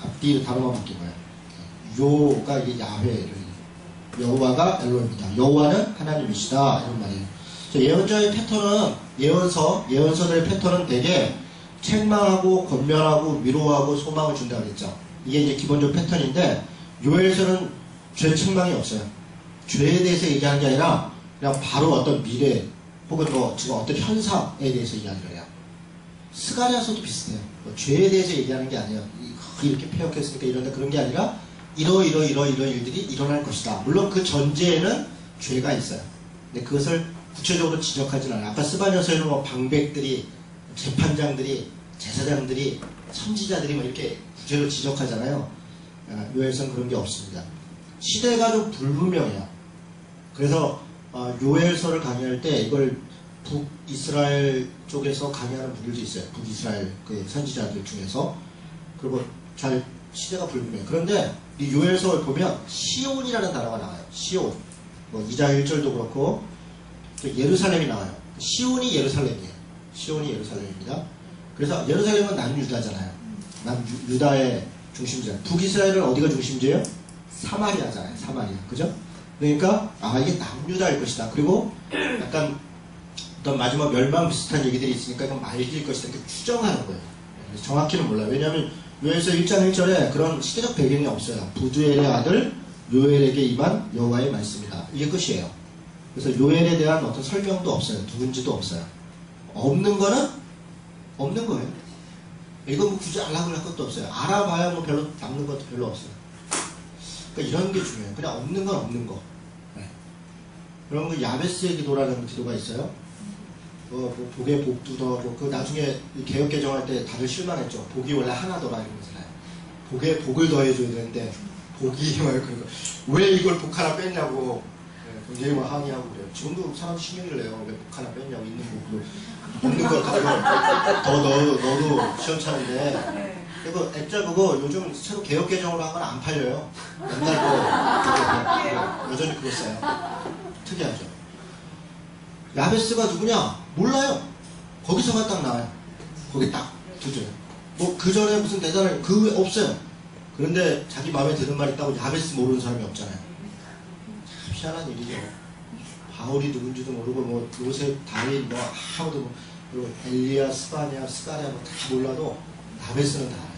앞뒤 단어만 바뀐 거예요. 요가 이게 야훼, 여호와가 엘로입니다. 여호와는 하나님이시다 이런 말이에요. 예언자의 패턴은 예언서들의 패턴은 되게 책망하고 권면하고 위로하고 소망을 준다 그랬죠. 이게 이제 기본적 패턴인데 요엘서는 죄 책망이 없어요. 죄에 대해서 얘기하는 게 아니라 그냥 바로 어떤 미래 혹은 뭐 지금 어떤 현상에 대해서 얘기하는 거예요. 스가랴서도 비슷해요. 뭐 죄에 대해서 얘기하는 게 아니에요. 이렇게 폐역했으니까 이런다 그런 게 아니라 이런 일들이 일어날 것이다. 물론 그 전제에는 죄가 있어요. 근데 그것을 구체적으로 지적하지는 않아요. 아까 스바냐서에는 뭐 방백들이 재판장들이 제사장들이 선지자들이 뭐 이렇게 구체로 지적하잖아요. 요엘서는 그런 게 없습니다. 시대가 좀 불분명해요. 그래서 요엘서를 강의할 때 이걸 북이스라엘 쪽에서 강의하는 분들도 있어요. 북이스라엘 그 선지자들 중에서. 그리고 잘 시대가 불분명해요. 그런데 이 요엘서를 보면 시온이라는 단어가 나와요. 시온. 뭐 2장 1절도 그렇고 또 예루살렘이 나와요. 시온이 예루살렘이에요. 시온이 예루살렘입니다. 그래서 예루살렘은 남유다잖아요. 남유다의 중심지잖아요. 북이스라엘은 어디가 중심지예요? 사마리아잖아요. 사마리아. 그죠? 그러니까 이게 남유다일 것이다. 그리고 약간 어떤 마지막 멸망 비슷한 얘기들이 있으니까 이건 말기일 것이다. 이렇게 추정하는 거예요. 정확히는 몰라요. 왜냐하면 요엘서 1장 1절에 그런 시대적 배경이 없어요. 부두엘의 아들 요엘에게 임한 여호와의 말씀이다. 이게 끝이에요. 그래서 요엘에 대한 어떤 설명도 없어요. 누군지도 없어요. 없는 거는 없는 거예요. 이건 뭐 굳이 알아볼 것도 없어요. 알아봐야 뭐 별로 남는 것도 별로 없어요. 그러니까 이런 게 중요해요. 그냥 없는 건 없는 거. 네. 그럼 그 야베스의 기도라는 기도가 있어요. 뭐 복의 복두더, 그 나중에 개혁 개정할 때 다들 실망했죠. 복이 원래 하나더라 이러면서요. 복에 복을 더해줘야 되는데 복이 그러니까 왜 이걸 복 하나 뺐냐고 굉장히 막 항의하고 그래요. 지금도 사람들 신경을 내요. 왜 복 하나 뺐냐고 있는 복을 없는 거 더 넣어도 시원찮은데. 그리고 액자 그거 요즘 새로 개혁 개정으로 한 건 안 팔려요. 옛날 거 여전히 그거 써요. 특이하죠. 야베스가 누구냐? 몰라요. 거기서만 딱 나와요. 거기 딱 두 줄. 뭐 그 전에 무슨 대단한 그 없어요. 그런데 자기 마음에 드는 말 있다고 야베스 모르는 사람이 없잖아요. 참 희한한 일이죠. 바울이 누군지도 모르고 뭐 요셉, 다윗 뭐 아무도 뭐 그리고 엘리야, 스바냐, 스가랴 뭐 다 몰라도 야베스는 다 알아요.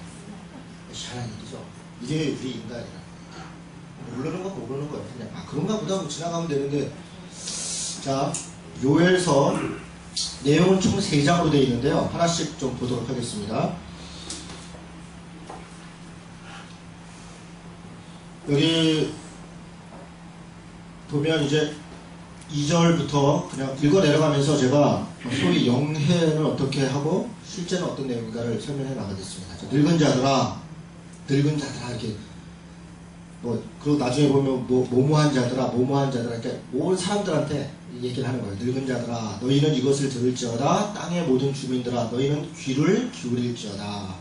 희한한 일이죠. 이게 우리 인간이라. 모르는 건 모르는 거예요. 그냥 그런가 보다 하고 지나가면 되는데. 자, 요엘서 내용은 총 3장으로 되어 있는데요. 하나씩 좀 보도록 하겠습니다. 여기 보면 이제 2절부터 그냥 읽어 내려가면서 제가 소위 영해는 어떻게 하고 실제는 어떤 내용인가를 설명해 나가겠습니다. 늙은 자들아 이렇게 그리고 나중에 보면 모모한 자들아 이렇게 온 사람들한테 얘기를 하는 거예요. 늙은 자들아 너희는 이것을 들을지어다. 땅의 모든 주민들아 너희는 귀를 기울일지어다.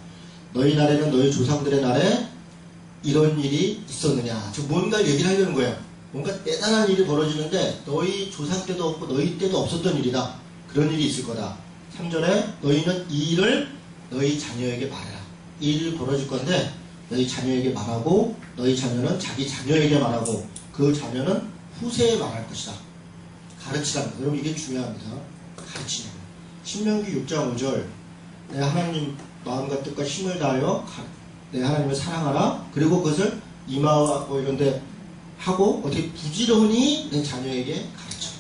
너희 날에는 너희 조상들의 날에 이런 일이 있었느냐. 즉 뭔가 얘기를 하려는 거예요. 뭔가 대단한 일이 벌어지는데 너희 조상 때도 없고 너희 때도 없었던 일이다. 그런 일이 있을 거다. 3절에 너희는 이 일을 너희 자녀에게 말해라. 이 일이 벌어질 건데 너희 자녀에게 말하고 너희 자녀는 자기 자녀에게 말하고 그 자녀는 후세에 말할 것이다. 가르치랍니다. 여러분 이게 중요합니다. 가르치는 거예요. 신명기 6장 5절 내 하나님 마음과 뜻과 힘을 다하여 내 하나님을 사랑하라. 그리고 그것을 이마와 뭐 이런데 하고 어떻게 부지런히 내 자녀에게 가르쳐.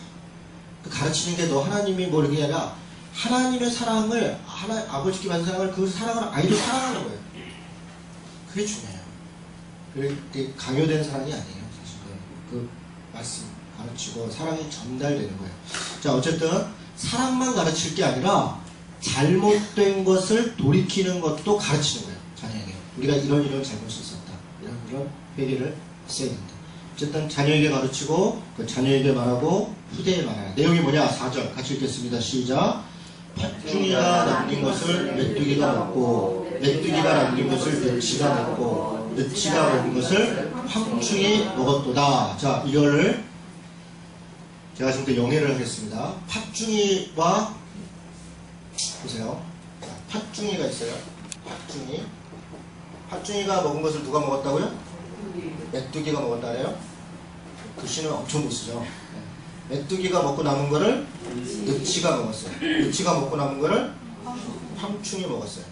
그 가르치는 게 너 하나님이 뭐 이렇게 아니라 하나님의 사랑을 아버지께 받은 사랑을 그 사랑을 아이를 사랑하는 거예요. 그게 중요해요. 그게 강요된 사랑이 아니에요. 사실 그 말씀 가르치고 사랑이 전달되는 거예요. 자 어쨌든 사랑만 가르칠 게 아니라 잘못된 것을 돌이키는 것도 가르치는 거예요. 자녀에게 우리가 이런 잘못을 있었다. 이런 회개를 했어야 된다. 어쨌든 자녀에게 가르치고 그 자녀에게 말하고 후대에 말하라. 내용이 뭐냐? 4절 같이 읽겠습니다. 시작. 팥중이가 남긴 것을 메뚜기가 먹고 메뚜기가 남긴 것을 느치가 먹고 느치가 먹은 것을 황충이 먹었도다. 자 이거를 제가 지금부터 영해를 하겠습니다. 팥중이와 보세요. 팥중이가 있어요. 팥중이가 먹은 것을 누가 먹었다고요? 메뚜기가 먹었다래요? 글씨는 엄청 못 쓰죠. 메뚜기가 먹고 남은 거를 느치가 먹었어요. 느치가 먹고 남은 거를 황충이 먹었어요.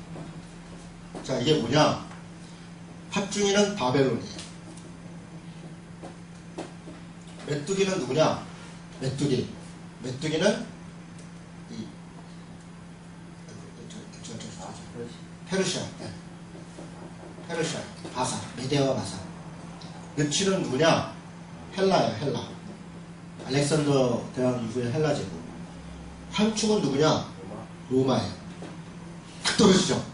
자 이게 뭐냐? 팥중이는 바벨론이에요. 메뚜기는 누구냐? 메뚜기는 페르시아. 바사, 메데와 바사. 느치는 누구냐? 헬라예요. 헬라. 알렉산더 대왕 이후에 헬라 제국. 황충은 누구냐? 로마예요. 딱 떨어지죠.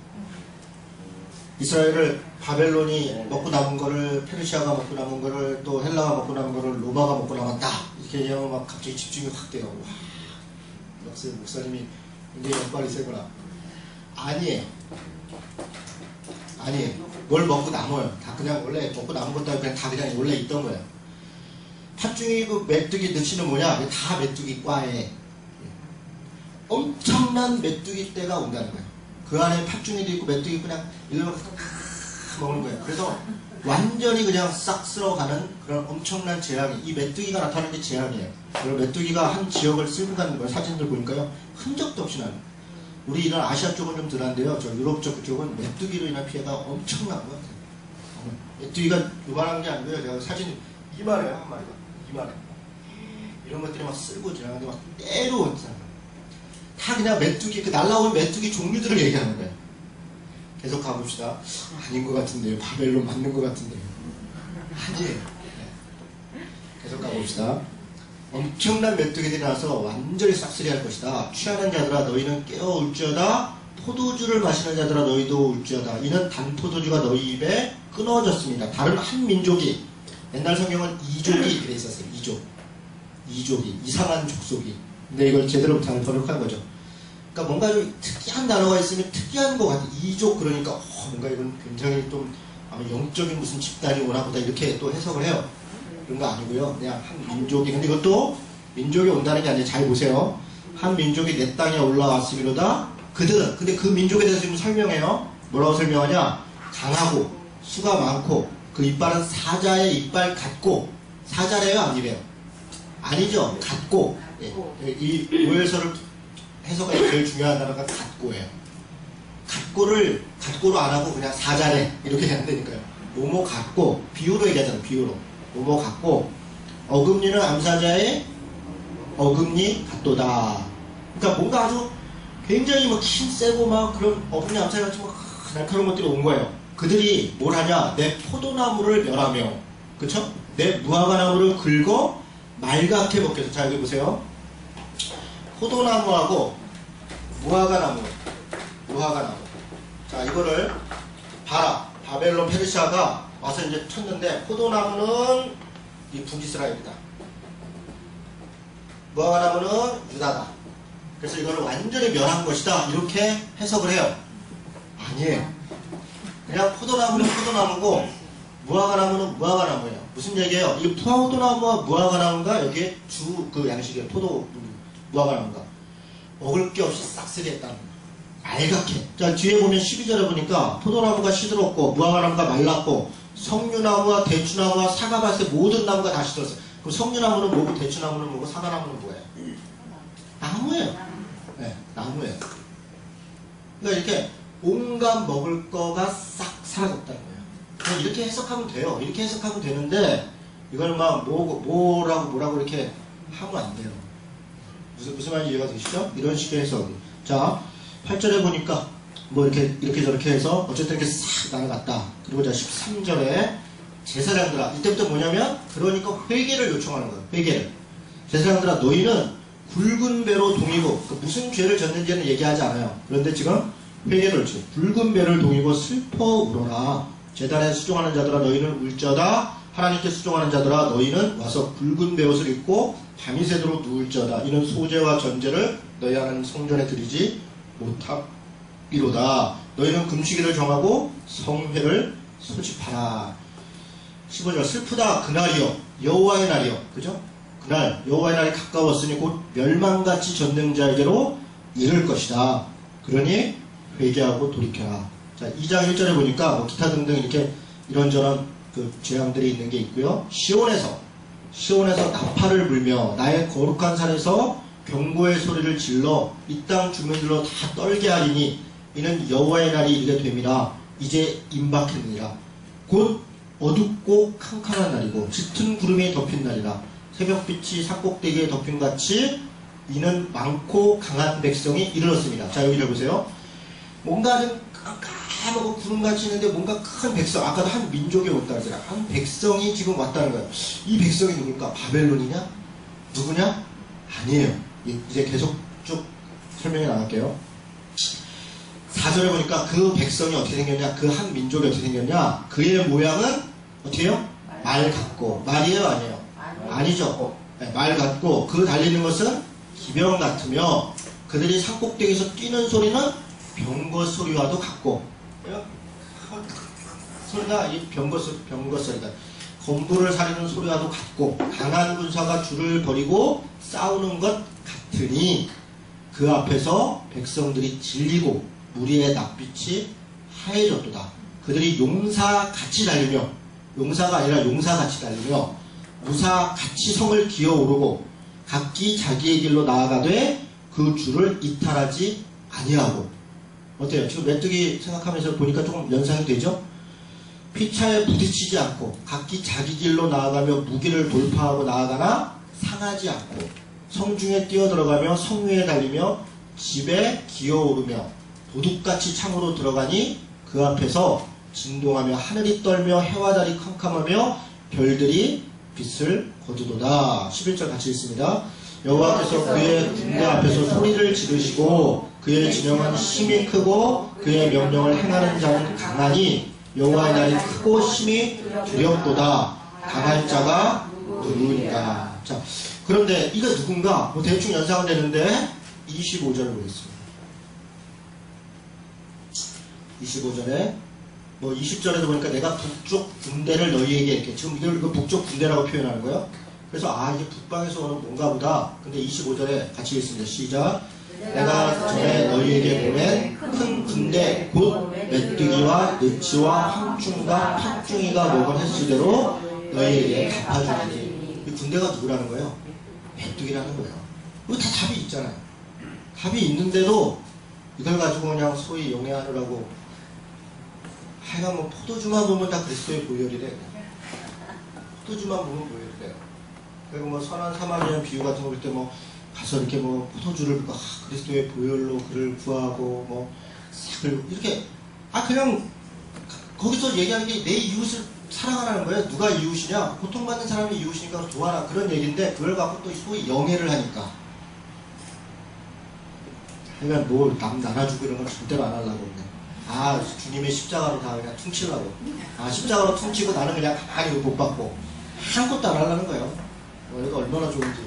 이스라엘을 바벨론이 먹고 남은 거를, 페르시아가 먹고 남은 거를, 또 헬라가 먹고 남은 거를 로마가 먹고 남았다. 이렇게 얘기하면 막 갑자기 집중이 확 돼요. 와, 목사님이 굉장히 역발이 세구나. 아니에요. 뭘 먹고 남아요. 다 그냥 원래 먹고 남은 것도 그냥 다 그냥 원래 있던 거예요. 팥중이 그 메뚜기 늑시는 뭐냐? 다 메뚜기 과에 엄청난 메뚜기 떼가 온다는 거예요. 그 안에 팥중이도 있고 메뚜기 그냥 일로 먹는 거예요. 그래서 완전히 그냥 싹 쓸어가는 그런 엄청난 재앙이, 이 메뚜기가 나타나는 게 재앙이에요. 그리고 메뚜기가 한 지역을 쓸고 가는 거예요. 사진들 보니까요. 흔적도 없이 나는. 우리 이런 아시아 쪽은 좀 덜한데요. 저 유럽 쪽 그쪽은 메뚜기로 인한 피해가 엄청난 것 같아요. 메뚜기가 요만한 게 아니고요. 제가 사진 이만해요. 한 마리가. 이만해. 이런 것들이 막 쓸고 지나가는데 막 때로 온 사람. 다 그냥 메뚜기, 그 날라오는 메뚜기 종류들을 얘기하는 거예요. 계속 가봅시다. 아닌 것 같은데요. 바벨론 맞는 것 같은데요. 아니에요. 네. 계속 가봅시다. 엄청난 메뚜기들이 나와서 완전히 싹쓸이 할 것이다. 취하는 자들아 너희는 깨어 울지어다. 포도주를 마시는 자들아 너희도 울지어다. 이는 단포도주가 너희 입에 끊어졌습니다. 다른 한 민족이, 옛날 성경은 이족이 그래 있었어요. 이족이 이상한 족속이. 근데 이걸 제대로 잘 번역한 거죠. 그러니까 뭔가 좀 특이한 단어가 있으면 특이한 것 같아. 이족 그러니까 뭔가 이건 굉장히 좀 아마 영적인 무슨 집단이 오나 보다 이렇게 또 해석을 해요. 그런 거 아니고요. 그냥 한 민족이, 근데 이것도 민족이 온다는 게 아니에요. 잘 보세요. 한 민족이 내 땅에 올라왔음이로다. 그들은, 근데 그 민족에 대해서 지금 설명해요. 뭐라고 설명하냐? 강하고 수가 많고 그 이빨은 사자의 이빨 같고. 사자래요? 아니래요? 아니죠. 같고. 예. 이 오열서를 해석할 때 제일 중요한 단어가 같고예요. 같고로 안 하고 그냥 사자래 이렇게 해야 되니까요. 뭐뭐 같고, 비유로 얘기하잖아요. 비유로. 뭐뭐 같고, 어금니는 암사자의 어금니 같도다. 그러니까 뭔가 아주 굉장히 막 힘세고 막 그런 어금니 암사자 같은 막 날카로운 것들이 온 거예요. 그들이 뭘 하냐? 내 포도나무를 멸하며, 그쵸? 내 무화과나무를 긁어 말갛게 먹겠어. 자, 여기 보세요. 포도나무하고 무화과나무. 자, 이거를 봐라. 바벨론 페르시아가 와서 이제 쳤는데, 포도나무는 이 북이스라엘이다. 무화과나무는 유다다. 그래서 이거를 완전히 멸한 것이다. 이렇게 해석을 해요. 아니에요. 그냥 포도나무는 포도나무고 무화과나무는 무화과나무예요. 무슨 얘기예요? 이 포도나무와 무화과나무가 여기에 그 양식이에요. 무화과나무가 먹을 게 없이 싹쓸이 했다는 거예요. 말갛게. 자, 뒤에 보면 12절에 보니까 포도나무가 시들었고 무화과나무가 말랐고 석류나무와 대추나무와 사과밭의 모든 나무가 다 시들었어요. 그럼 석류나무는 뭐고 대추나무는 뭐고 사과나무는 뭐예요? 나무예요. 네, 나무예요. 그러니까 이렇게 온갖 먹을 거가 싹 사라졌다는 거예요. 그냥 이렇게 해석하면 돼요. 이렇게 해석하면 되는데 이걸 막 뭐라고 이렇게 하면 안 돼요. 무슨 말인지 이해가 되시죠? 이런 식의 해석. 자, 8절에 보니까 뭐 이렇게 저렇게 해서 어쨌든 이렇게 싹 나눠갔다. 그리고 자 13절에 제사장들아, 이때부터 뭐냐면 그러니까 회개를 요청하는 거예요. 회개를. 제사장들아 너희는 굵은 배로 동이고, 무슨 죄를 졌는지는 얘기하지 않아요. 그런데 지금 회개를 요청. 굵은 배를 동이고 슬퍼 울어라. 제단에 수종하는 자들아 너희는 울저다. 하나님께 수종하는 자들아 너희는 와서 굵은 배옷을 입고 밤이 새도록 누울저다. 이는 소제와 전제를 너희 하나님 성전에 드리지 못함이로다. 너희는 금식일을 정하고 성회를 소집하라. 15절 슬프다 그날이요 여호와의 날이요. 그죠? 그날 여호와의 날이 가까웠으니 곧 멸망같이 전능자에게로 이를 것이다. 그러니 회개하고 돌이켜라. 자, 2장 1절에 보니까 뭐 기타 등등 이렇게 이런저런 그 재앙들이 있는 게 있고요. 시온에서 나팔을 불며 나의 거룩한 산에서 경고의 소리를 질러 이 땅 주민들로 다 떨게 하리니 이는 여호와의 날이 이르게 됨이라. 이제 임박했느니라. 곧 어둡고 캄캄한 날이고 짙은 구름이 덮인 날이라. 새벽빛이 산꼭대기에 덮인같이 이는 많고 강한 백성이 이르렀습니다. 자, 여기를 보세요. 뭔가 좀 까맣고 구름같이 있는데 뭔가 큰 백성, 아까도 한 민족이 왔다 그랬잖아요. 한 백성이 지금 왔다는 거예요. 이 백성이 누굴까? 바벨론이냐? 누구냐? 아니에요. 이제 계속 쭉 설명해 나갈게요. 4절 4절에 보니까 그 백성이 어떻게 생겼냐, 그 한 민족이 어떻게 생겼냐, 그의 모양은 어떻게 해요? 말 같고. 말이에요, 아니에요? 아니죠. 네, 말 같고, 그 달리는 것은 기병 같으며, 그들이 산꼭대기에서 뛰는 소리는 병거 소리와도 같고. 소리가 이 병거 소리가 건부를 사리는 소리와도 같고, 강한 군사가 줄을 버리고 싸우는 것 같으니 그 앞에서 백성들이 질리고 무리의 낯빛이 하얘졌도다. 그들이 용사같이 달리며, 용사가 아니라 용사같이 달리며 무사같이 성을 기어오르고 각기 자기의 길로 나아가되 그 줄을 이탈하지 아니하고. 어때요? 지금 메뚜기 생각하면서 보니까 조금 연상이 되죠? 피차에 부딪히지 않고 각기 자기 길로 나아가며 무기를 돌파하고 나아가나 상하지 않고 성중에 뛰어들어가며 성 위에 달리며 집에 기어오르며 도둑같이 창으로 들어가니 그 앞에서 진동하며 하늘이 떨며 해와 달이 캄캄하며 별들이 빛을 거두도다. 11절 같이 읽습니다. 여호와께서 그의 군대 앞에서 소리를 지르시고 그의 진영은 힘이 크고 그의 명령을 행하는 자는 강하니 여호와의 날이 크고 심히 두렵도다. 강할 자가 누구인가. 자, 그런데 이거 누군가? 뭐 대충 연상은 되는데 25절을 보겠습니다. 25절에 뭐 20절에도 보니까 내가 북쪽 군대를 너희에게 이렇게, 지금 이걸 북쪽 군대라고 표현하는 거예요. 그래서 아, 이게 북방에서 오는 뭔가 보다. 근데 25절에 같이 읽습니다. 시작. 내가 전에 너희에게 보낸 큰 군대 곧 메뚜기와 느치와 황충과 팥중이가 먹은 횟수대로 너희에게 갚아주리니. 이 군대가 누구라는 거예요? 메뚜기라는 거예요. 이거 다 답이 있잖아요. 답이 있는데도 이걸 가지고 그냥 소위 용해하느라고, 하여간 뭐 포도주만 보면 다 그리스도의 보혈이래. 포도주만 보면 보혈이래요. 그리고 뭐 선한 사마리안 비유 같은 거 볼 때 뭐 가서 이렇게 뭐 포도주를 그리스도의 보혈로 그를 구하고 뭐 이렇게 그냥 거기서 얘기하는 게 내 이웃을 사랑하라는 거예요. 누가 이웃이냐? 고통받는 사람이 이웃이니까 도와라, 그런 얘기인데 그걸 갖고 또 소위 영해를 하니까, 그러니까 뭐 남 나눠주고 이런 건 절대로 안 하려고 그냥. 주님의 십자가로 다 그냥 퉁치려고. 십자가로 퉁치고 나는 그냥 가만히 못 받고 아무것도 안 하려는 거예요. 내가 얼마나 좋은지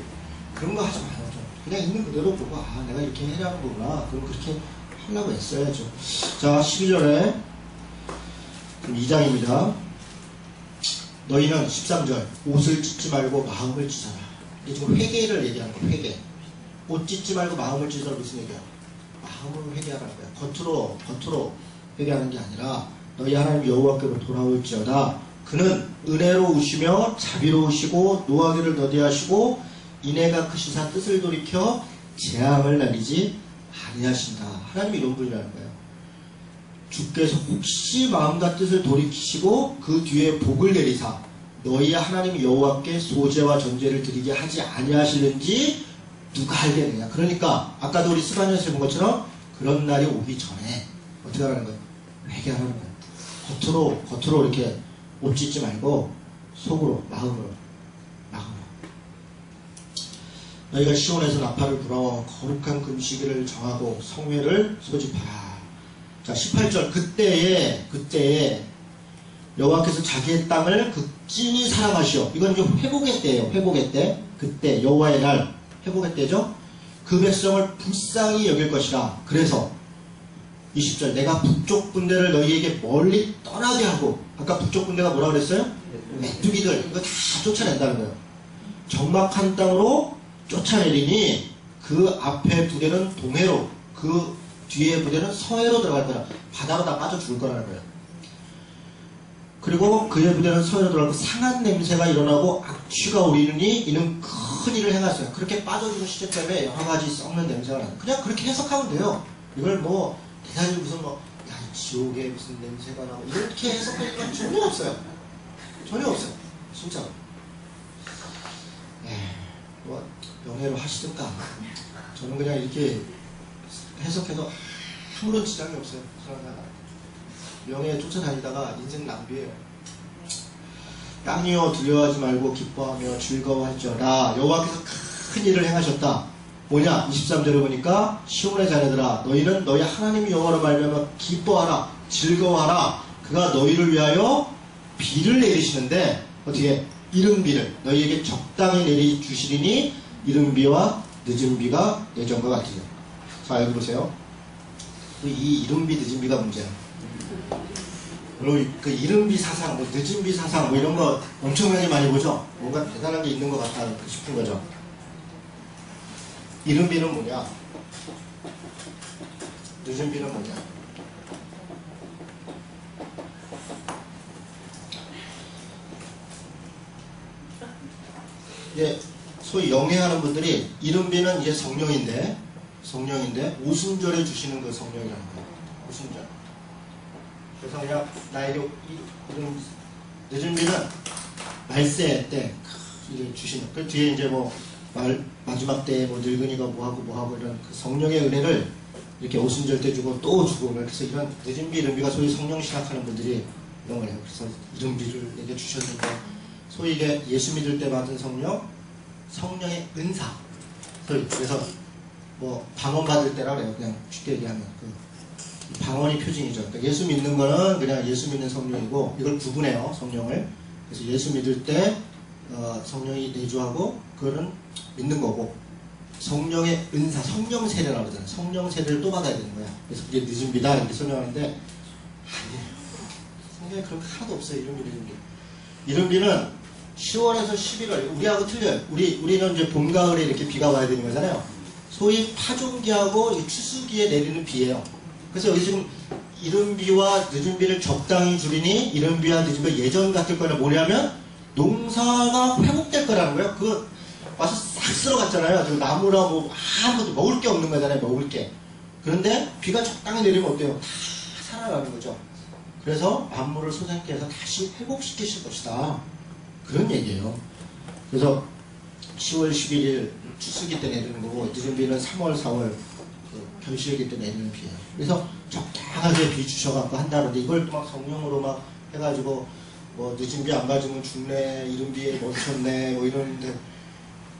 그런 거 하지 마요. 그냥 있는 그대로 보고 내가 이렇게 해야 하는 거구나. 그럼 그렇게 하려고 했어야죠. 자, 12절에 그럼 2장입니다. 너희는 13절 옷을 찢지 말고 마음을 찢어라. 이게 지금 회개를 얘기하는 거예요. 회개. 옷 찢지 말고 마음을 찢어라. 무슨 얘기야? 마음으로 회개하라는 거야. 겉으로 회개하는 게 아니라 너희 하나님 여호와께로 돌아올지어다. 그는 은혜로우시며 자비로우시고 노하기를 더디하시고 인애가 크시사 뜻을 돌이켜 재앙을 날리지 아니하신다. 하나님이 이런 분이라는 거예요. 주께서 혹시 마음과 뜻을 돌이키시고 그 뒤에 복을 내리사 너희 하나님 여호와께 소제와 전제를 드리게 하지 아니하시는지 누가 알겠느냐. 그러니까 아까도 우리 스가랴에서 본 것처럼 그런 날이 오기 전에 어떻게 하라는 거예요? 회개하라는 거예요. 겉으로 이렇게 옷 찢지 말고 속으로, 마음으로. 너희가 시온에서 나팔을 불어 거룩한 금식일을 정하고 성회를 소집하라. 자, 18절. 그때에 여호와께서 자기의 땅을 극진히 사랑하시오. 이건 좀 회복의 때예요. 회복의 때. 그때 여호와의 날, 회복의 때죠. 그 백성을 불쌍히 여길 것이라. 그래서 20절. 내가 북쪽 군대를 너희에게 멀리 떠나게 하고. 아까 북쪽 군대가 뭐라 그랬어요? 메뚜기들. 이거 다 쫓아낸다는 거예요. 적막한 땅으로 쫓아내리니 그 앞에 부대는 동해로, 그 뒤에 부대는 서해로 들어갈 거라. 바다로 다 빠져 죽을 거라는 거예요. 그리고 그의 부대는 서해로 들어가고 상한 냄새가 일어나고 악취가 우리니 이는 큰 일을 행했어요. 그렇게 빠져주는 시제 때문에 여러 가지 썩는 냄새가 나요. 그냥 그렇게 해석하면 돼요. 이걸 뭐 대단히 무슨 이 지옥에 무슨 냄새가 나고 이렇게 해석할 건 전혀 없어요. 전혀 없어요. 진짜로. 뭐 명예로 하시든가. 저는 그냥 이렇게 해석해도 아무런 지장이 없어요. 명예에 쫓아다니다가 인생 낭비예요. 땅이여 두려워하지 말고 기뻐하며 즐거워할지어다. 여호와께서 큰 일을 행하셨다. 뭐냐? 23절에 보니까 시온의 자녀들아 너희는 너희 하나님 여호와로 말미암아 기뻐하라 즐거워하라 그가 너희를 위하여 비를 내리시는데 어떻게? 이른 비를 너희에게 적당히 내리주시리니 이른 비와 늦은 비가 예전과 같으리라. 자 여기 보세요. 이 이른 비 늦은 비가 문제야. 그리고 그 이른 비 사상, 뭐 늦은 비 사상 뭐 이런 거 엄청나게 많이 보죠. 뭔가 대단한 게 있는 것 같다 싶은 거죠. 이른 비는 뭐냐? 늦은 비는 뭐냐? 이제 소위 영해하는 분들이 이른 비는 이제 성령인데 오순절에 주시는 그 성령이라는 거예요. 오순절. 그래서 그냥 나에게 이런 늦은 비는 말세 때 이제 주시는. 그 뒤에 이제 뭐 마지막 때 뭐 늙은이가 뭐하고 이런 그 성령의 은혜를 이렇게 오순절 때 주고 또 주고 그래서 이런 늦은 비 이른 비가 소위 성령 신학하는 분들이 이런 거예요. 그래서 이른 비를 내게 주셨는데 소위 이게 예수 믿을 때 받은 성령의 은사. 그래서 뭐 방언 받을 때라 그래요. 그냥 쉽게 얘기하면 그 방언이 표징이죠. 그러니까 예수 믿는 거는 그냥 예수 믿는 성령이고 이걸 구분해요. 성령을. 그래서 예수 믿을 때 성령이 내주하고 그거는 믿는 거고 성령의 은사, 성령 세례라고 하잖아요. 성령 세례를 또 받아야 되는 거야. 그래서 그게 늦은 비다 이렇게 설명하는데 아니에요. 성령이 그런 게 하나도 없어요. 이른 비, 늦은 비. 이른 비는 10월에서 11월 우리하고 틀려요. 우리는 이제 봄, 가을에 이렇게 비가 와야 되는 거잖아요. 소위 파종기하고 추수기에 내리는 비예요. 그래서 여기 지금 이른 비와 늦은 비를 적당히 줄이니 이른 비와 늦은 비가 예전 같을 거냐 뭐냐면 농사가 회복될 거라는 거예요. 그거 와서 싹 쓸어갔잖아요. 지금 나무라 뭐 아무것도 먹을 게 없는 거잖아요. 먹을 게. 그런데 비가 적당히 내리면 어때요? 다 살아나는 거죠. 그래서 만물을 소생케 해서 다시 회복시키실 것이다. 그런 얘기예요. 그래서 10월 11일 추수기 때 내리는 거고 늦은 비는 3월 4월 그 결실기 때 내리는 비예요. 그래서 적당하게 비 주셔갖고 한다는데 이걸 또 막 성령으로 막 해가지고 뭐 늦은 비 안 맞으면 죽네, 이른 비에 멈췄네 뭐 이러는데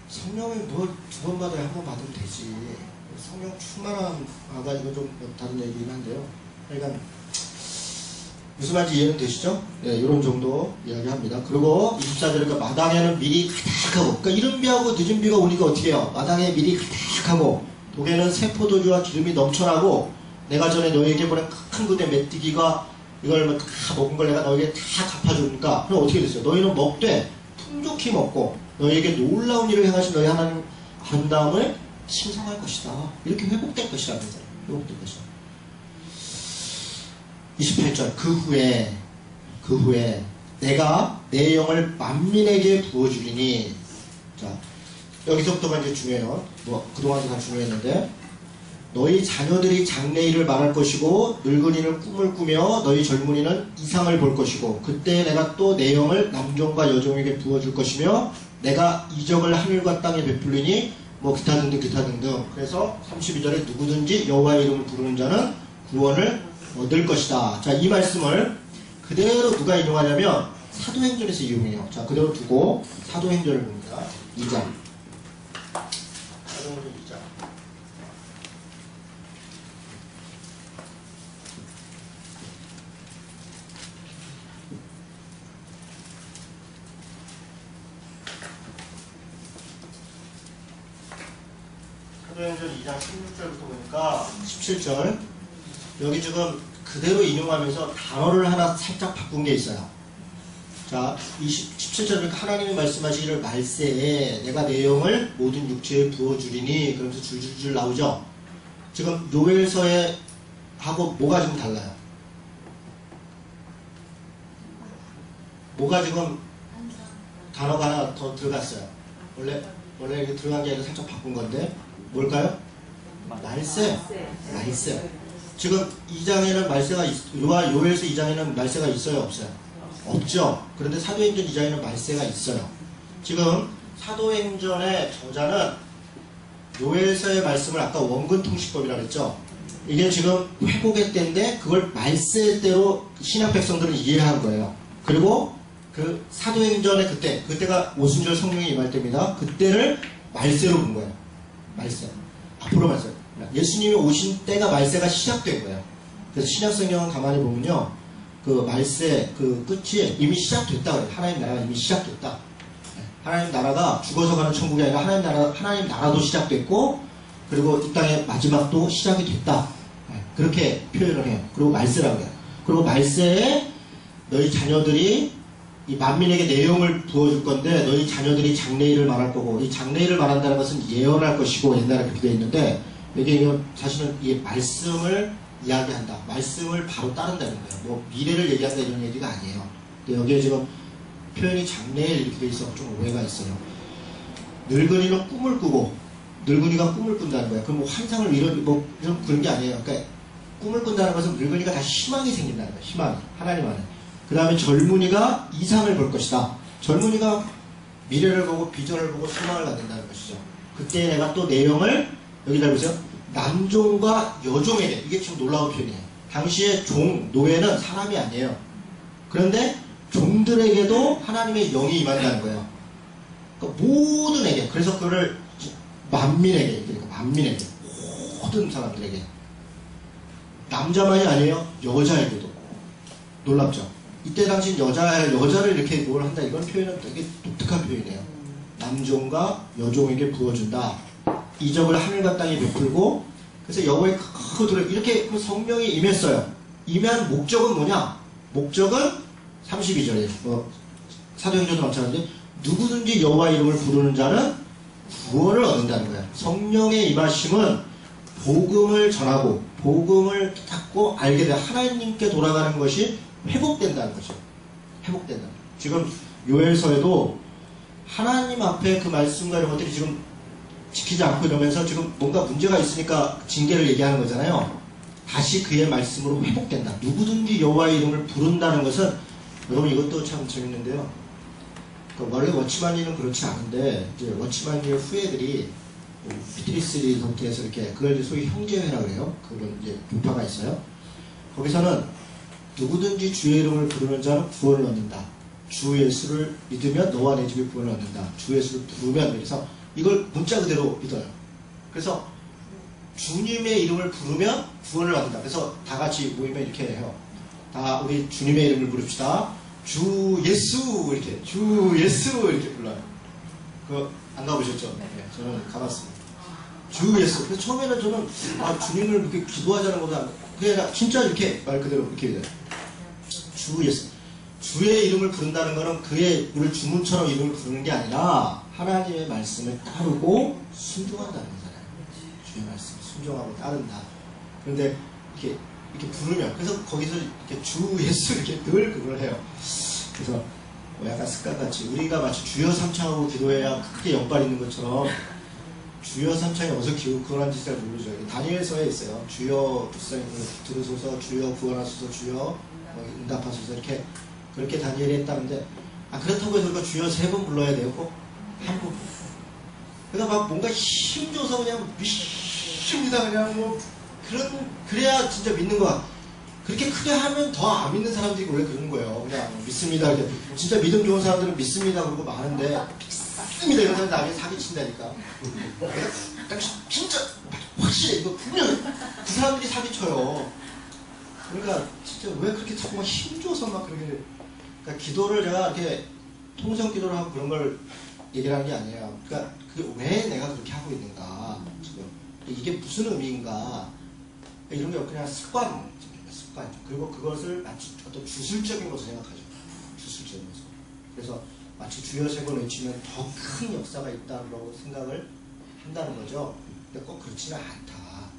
성령을 뭐 두 번 받아야 한 번 받으면 되지. 성령 충만한 아가 이거 좀 다른 얘기긴 한데요. 그러니까 무슨 말인지 이해는 되시죠? 네, 이런 정도 이야기합니다. 그리고 24절에 마당에는 밀이 가득하고, 그러니까 이른 비하고 늦은 비가 오니까 어떻게 해요? 마당에 밀이 가득하고, 독에는 새 포도주와 기름이 넘쳐나고, 내가 전에 너에게 보낸 큰 군대 메뚜기가 이걸 다 먹은 걸 내가 너에게 다 갚아주니까, 그럼 어떻게 됐어요? 너희는 먹되 풍족히 먹고, 너에게 놀라운 일을 행하신 너희 하나님 아름다움을 신성할 것이다. 이렇게 회복될 것이라는 거예요. 회복될 것이다. 28절 그 후에 내가 내 영을 만민에게 부어주리니. 자 여기서부터가 이제 중요해요. 뭐 그동안도 다 중요했는데 너희 자녀들이 장래일을 말할 것이고 늙은이는 꿈을 꾸며 너희 젊은이는 이상을 볼 것이고 그때 내가 또 내 영을 남종과 여종에게 부어줄 것이며 내가 이적을 하늘과 땅에 베풀리니 뭐 기타 등등. 그래서 32절에 누구든지 여호와의 이름을 부르는 자는 구원을 얻을 것이다. 자, 이 말씀을 그대로 누가 인용하냐면 사도행전에서 이용해요. 자, 그대로 두고 사도행전을 봅니다. 2장. 사도행전 2장. 사도행전 2장 16절부터 보니까 17절. 여기 지금 그대로 인용하면서 단어를 하나 살짝 바꾼 게 있어요. 자, 17절에 하나님이 말씀하시기를 말세에 내가 내 영을 모든 육체에 부어주리니 그러면서 줄줄줄 나오죠. 지금 요엘서에 하고 뭐가 지금 달라요? 뭐가 지금 단어가 하나 더 들어갔어요. 원래 이렇게 들어간 게 아니라 살짝 바꾼 건데 뭘까요? 말세. 지금 2장에는 말세가 요엘서 2장에는 말세가 있어요, 없어요? 없죠. 그런데 사도행전 2장에는 말세가 있어요. 지금 사도행전의 저자는 요엘서의 말씀을 아까 원근 통시법이라고 했죠. 이게 지금 회복의 때인데 그걸 말세의 때로 신약 백성들은 이해한 거예요. 그리고 그 사도행전의 그때가 오순절 성령이 임할 때입니다. 그때를 말세로 본 거예요. 말세. 앞으로 말세. 예수님이 오신 때가 말세가 시작된 거예요. 그래서 신약성경은 가만히 보면요. 그 말세 그 끝이 이미 시작됐다 그래요. 하나님 나라가 이미 시작됐다. 하나님 나라가 죽어서 가는 천국이 아니라 하나님 나라도 시작됐고, 그리고 이 땅의 마지막도 시작이 됐다. 그렇게 표현을 해요. 그리고 말세라고 해요. 그리고 말세에 너희 자녀들이 이 만민에게 내용을 부어줄 건데, 너희 자녀들이 장래일을 말할 거고, 이 장래일을 말한다는 것은 예언할 것이고, 옛날에 그렇게 되어 있는데, 여기 사실은 이 말씀을 이야기한다. 말씀을 바로 따른다는 거예요. 뭐 미래를 얘기한다 이런 얘기가 아니에요. 근데 여기에 지금 표현이 장래일 이렇게 되어 있어서 좀 오해가 있어요. 늙은이는 꿈을 꾸고, 늙은이가 꿈을 꾼다는 거예요. 그럼 뭐 환상을 이런 그런 게 아니에요. 그러니까 꿈을 꾼다는 것은 늙은이가 다 희망이 생긴다는 거예요. 희망이. 하나님 안에. 그 다음에 젊은이가 이상을 볼 것이다. 젊은이가 미래를 보고 비전을 보고 소망을 갖는다는 것이죠. 그때 내가 또 내용을 여기다 보세요. 남종과 여종에게, 이게 좀 놀라운 표현이에요. 당시에 노예는 사람이 아니에요. 그런데 종들에게도 하나님의 영이 임한다는 거예요. 그러니까 모든에게. 그래서 그거를 만민에게, 그러니까 만민에게, 모든 사람들에게. 남자만이 아니에요. 여자에게도. 놀랍죠? 이때 당시 여자를 이렇게 뭘 한다. 이건 표현은 되게 독특한 표현이에요. 남종과 여종에게 부어준다. 이적을 하늘과 땅에 베풀고, 그래서 여호와의 큰 소리를 이렇게 성령이 임했어요. 임한 목적은 뭐냐? 목적은 32절이에요. 사도행전도 마찬가지인데, 누구든지 여호와 이름을 부르는 자는 구원을 얻는다는 거예요. 성령의 임하심은 복음을 전하고 복음을 깨닫고 알게 돼 하나님께 돌아가는 것이 회복된다는 거죠. 회복된다. 지금 요엘서에도 하나님 앞에 그 말씀과 이런 것들이 지금 지키지 않고 이러면서 지금 뭔가 문제가 있으니까 징계를 얘기하는 거잖아요. 다시 그의 말씀으로 회복된다. 누구든지 여호와의 이름을 부른다는 것은, 여러분 이것도 참 재밌는데요. 원래 워치만리는 그렇지 않은데, 이제 워치만리의 후예들이 피트리스부터 해서 이렇게, 그걸 소위 형제회라고 그래요. 그런 이제 교파가 있어요. 거기서는 누구든지 주의 이름을 부르는 자는 구원을 얻는다. 주 예수를 믿으면 너와 내 집에 구원을 얻는다. 주 예수를 부르면. 그래서 이걸 문자 그대로 믿어요. 그래서 주님의 이름을 부르면 구원을 받는다. 그래서 다 같이 모이면 이렇게 해요. 다 우리 주님의 이름을 부릅시다. 주 예수 이렇게, 주 예수 이렇게 불러요. 그거 안 가보셨죠? 네, 저는 가봤습니다. 주 예수. 그래서 처음에는 저는 주님을 이렇게 기도하자는 것보다 그냥 진짜 이렇게 말 그대로 이렇게 믿어요. 주 예수. 주의 이름을 부른다는 것은 우리 주문처럼 이름을 부르는 게 아니라 하나님의 말씀을 따르고 순종한다는 거잖아요. 주의 말씀 순종하고 따른다. 그런데 이렇게 부르면, 그래서 거기서 이렇게 주 예수 이렇게 늘 그걸 해요. 그래서 뭐 약간 습관같이 우리가 마치 주여 삼창하고 기도해야 크게 영빨 있는 것처럼, 주여 삼창이 어디서 그런 짓을 모르죠. 다니엘서에 있어요. 주여 들으소서, 주여 구원하소서, 주여 응답하소서, 이렇게 그렇게 다니엘이 했다는데, 그렇다고 해서 우리가 주여 3번 불러야 돼요? 꼭? 한 번. 그러니까 막 뭔가 힘줘서 그냥 믿습니다. 그냥 뭐 그래야 진짜 믿는 거야. 그렇게 크게 하면 더 안 믿는 사람들이 원래 그러는 거예요. 그냥 믿습니다. 이렇게. 진짜 믿음 좋은 사람들은 믿습니다 그러고 많은데, 믿습니다 이런 사람들 나중에 사기친다니까. 내가 진짜 확실해 이거 보면 그 사람들이 사기쳐요. 그러니까 진짜 왜 그렇게 자꾸 막 힘줘서 막 그렇게. 그러니까 기도를 제가 이렇게 통성 기도를 하고 그런 걸 얘기를 하는 게 아니에요. 그러니까 왜 내가 그렇게 하고 있는가, 지금 이게 무슨 의미인가, 이런 게 그냥 습관. 그리고 그것을 마치 어떤 주술적인 것을 생각하죠. 주술적인 것을. 그래서 마치 주여 3번 외치면 더 큰 역사가 있다고 생각을 한다는 거죠. 근데 꼭 그렇지는 않다.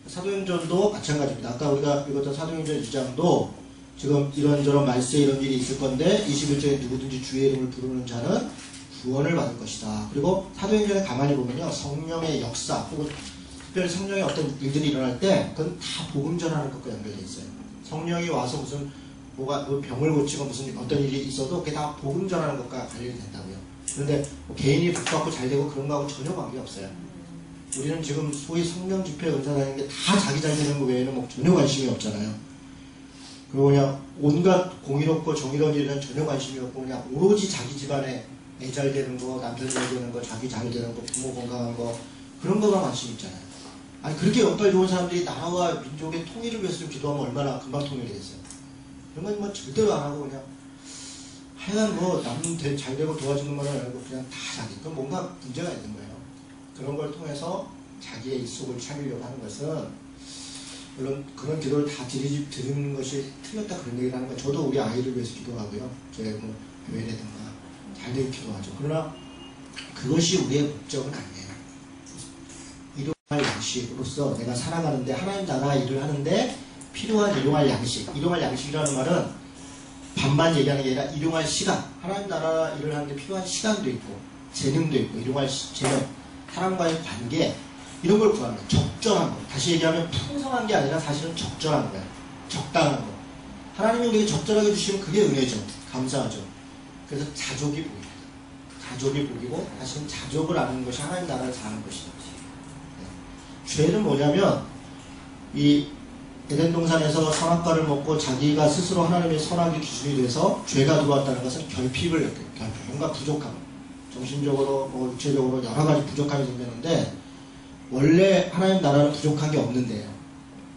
사도행전도 마찬가지입니다. 아까 우리가 읽었던 사도행전 2장도 지금 이런저런 말세 이런 일이 있을 건데, 21절에 누구든지 주의 이름을 부르는 자는 구원을 받을 것이다. 그리고 사도행전에 가만히 보면요, 성령의 역사 혹은 특별히 성령의 어떤 일들이 일어날 때 그건 다 복음 전하는 것과 연결되어 있어요. 성령이 와서 무슨 병을 고치고 무슨 어떤 일이 있어도 그게 다 복음 전하는 것과 관련이 된다고요. 그런데 뭐 개인이 복받고 잘 되고 그런 거하고 전혀 관계 없어요. 우리는 지금 소위 성령 집회 은사 다니는 게 다 자기 잘 되는 거 외에는 뭐 전혀 관심이 없잖아요. 그리고 그냥 온갖 공의롭고 정의로운 일에는 전혀 관심이 없고 그냥 오로지 자기 집안에 애 잘 되는 거, 남편 잘 되는 거, 자기 잘 되는 거, 부모 건강한 거, 그런 거가 관심 있잖아요. 아니 그렇게 역발 좋은 사람들이 나라와 민족의 통일을 위해서 좀 기도하면 얼마나 금방 통일이 되겠어요. 그런 건 뭐 절대로 안 하고 그냥 하여간 뭐 남 잘 되고 도와주는 거는 알고 그냥 다 자기. 그건 뭔가 문제가 있는 거예요. 그런 걸 통해서 자기의 입속을 차리려고 하는 것은 물론 그런 기도를 다 드리는 것이 틀렸다 그런 얘기를 하는 거예요. 저도 우리 아이를 위해서 기도하고요. 저희 뭐 교회라든가 잘 되게 기도하죠. 그러나 그것이 우리의 목적은 아니에요. 일용할 양식으로서 내가 살아가는데 하나님 나라 일을 하는데 필요한 일용할 양식. 일용할 양식이라는 말은 반만 얘기하는 게 아니라 일용할 시간. 하나님 나라 일을 하는데 필요한 시간도 있고 재능도 있고 일용할 재능, 사람과의 관계 이런 걸 구하는 거예요. 적절한 거. 다시 얘기하면 풍성한 게 아니라 사실은 적절한 거예요. 적당한 거. 하나님이 우리에게 적절하게 주시면 그게 은혜죠. 감사하죠. 그래서 자족이 복입니다. 자족이 복이고 사실은 자족을 아는 것이 하나님 나라를 사는 것이다. 네. 죄는 뭐냐면 이 에덴 동산에서 선악과를 먹고 자기가 스스로 하나님의 선악의 기준이 돼서 죄가 들어왔다는 것은 결핍을 느껴요. 결핍. 뭔가 부족함. 정신적으로, 뭐 육체적으로 여러 가지 부족함이 생겼는데 원래 하나님 나라는 부족한 게 없는데요.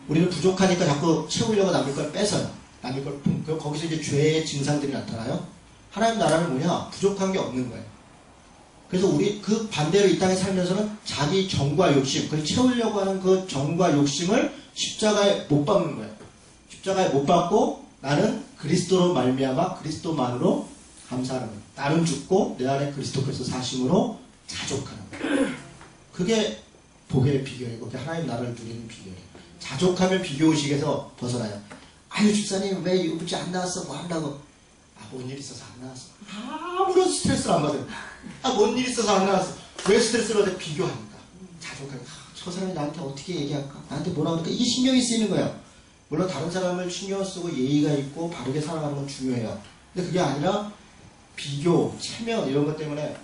우리는 부족하니까 자꾸 채우려고 남의 걸 뺏어요. 남의 걸 거기서 이제 죄의 증상들이 나타나요. 하나님 나라는 뭐냐? 부족한 게 없는 거예요. 그래서 우리 그 반대로 이 땅에 살면서는 자기 정과 욕심, 그걸 채우려고 하는 그 정과 욕심을 십자가에 못 박는 거예요. 십자가에 못 박고 나는 그리스도로 말미암아 그리스도만으로 감사하는 거예요. 나는 죽고 내 안에 그리스도께서 사심으로 자족하는 거예요. 그게 복의 비결이고 그게 하나님 나라를 누리는 비결이에요. 자족하면 비교의식에서 벗어나요. 아유 집사님 왜 유부지 안 나왔어? 뭐 한다고? 아 뭔 일 있어서 안 나왔어. 아무런 스트레스를 안 받아요. 아 뭔 일 있어서 안 나왔어. 왜 스트레스를 받아? 비교하니까. 자족하니까. 저 사람이 나한테 어떻게 얘기할까? 나한테 뭐라 그럴까? 이 신경이 쓰이는 거예요. 물론 다른 사람을 신경 쓰고 예의가 있고 바르게 살아가는 건 중요해요. 근데 그게 아니라 비교, 체면 이런 것 때문에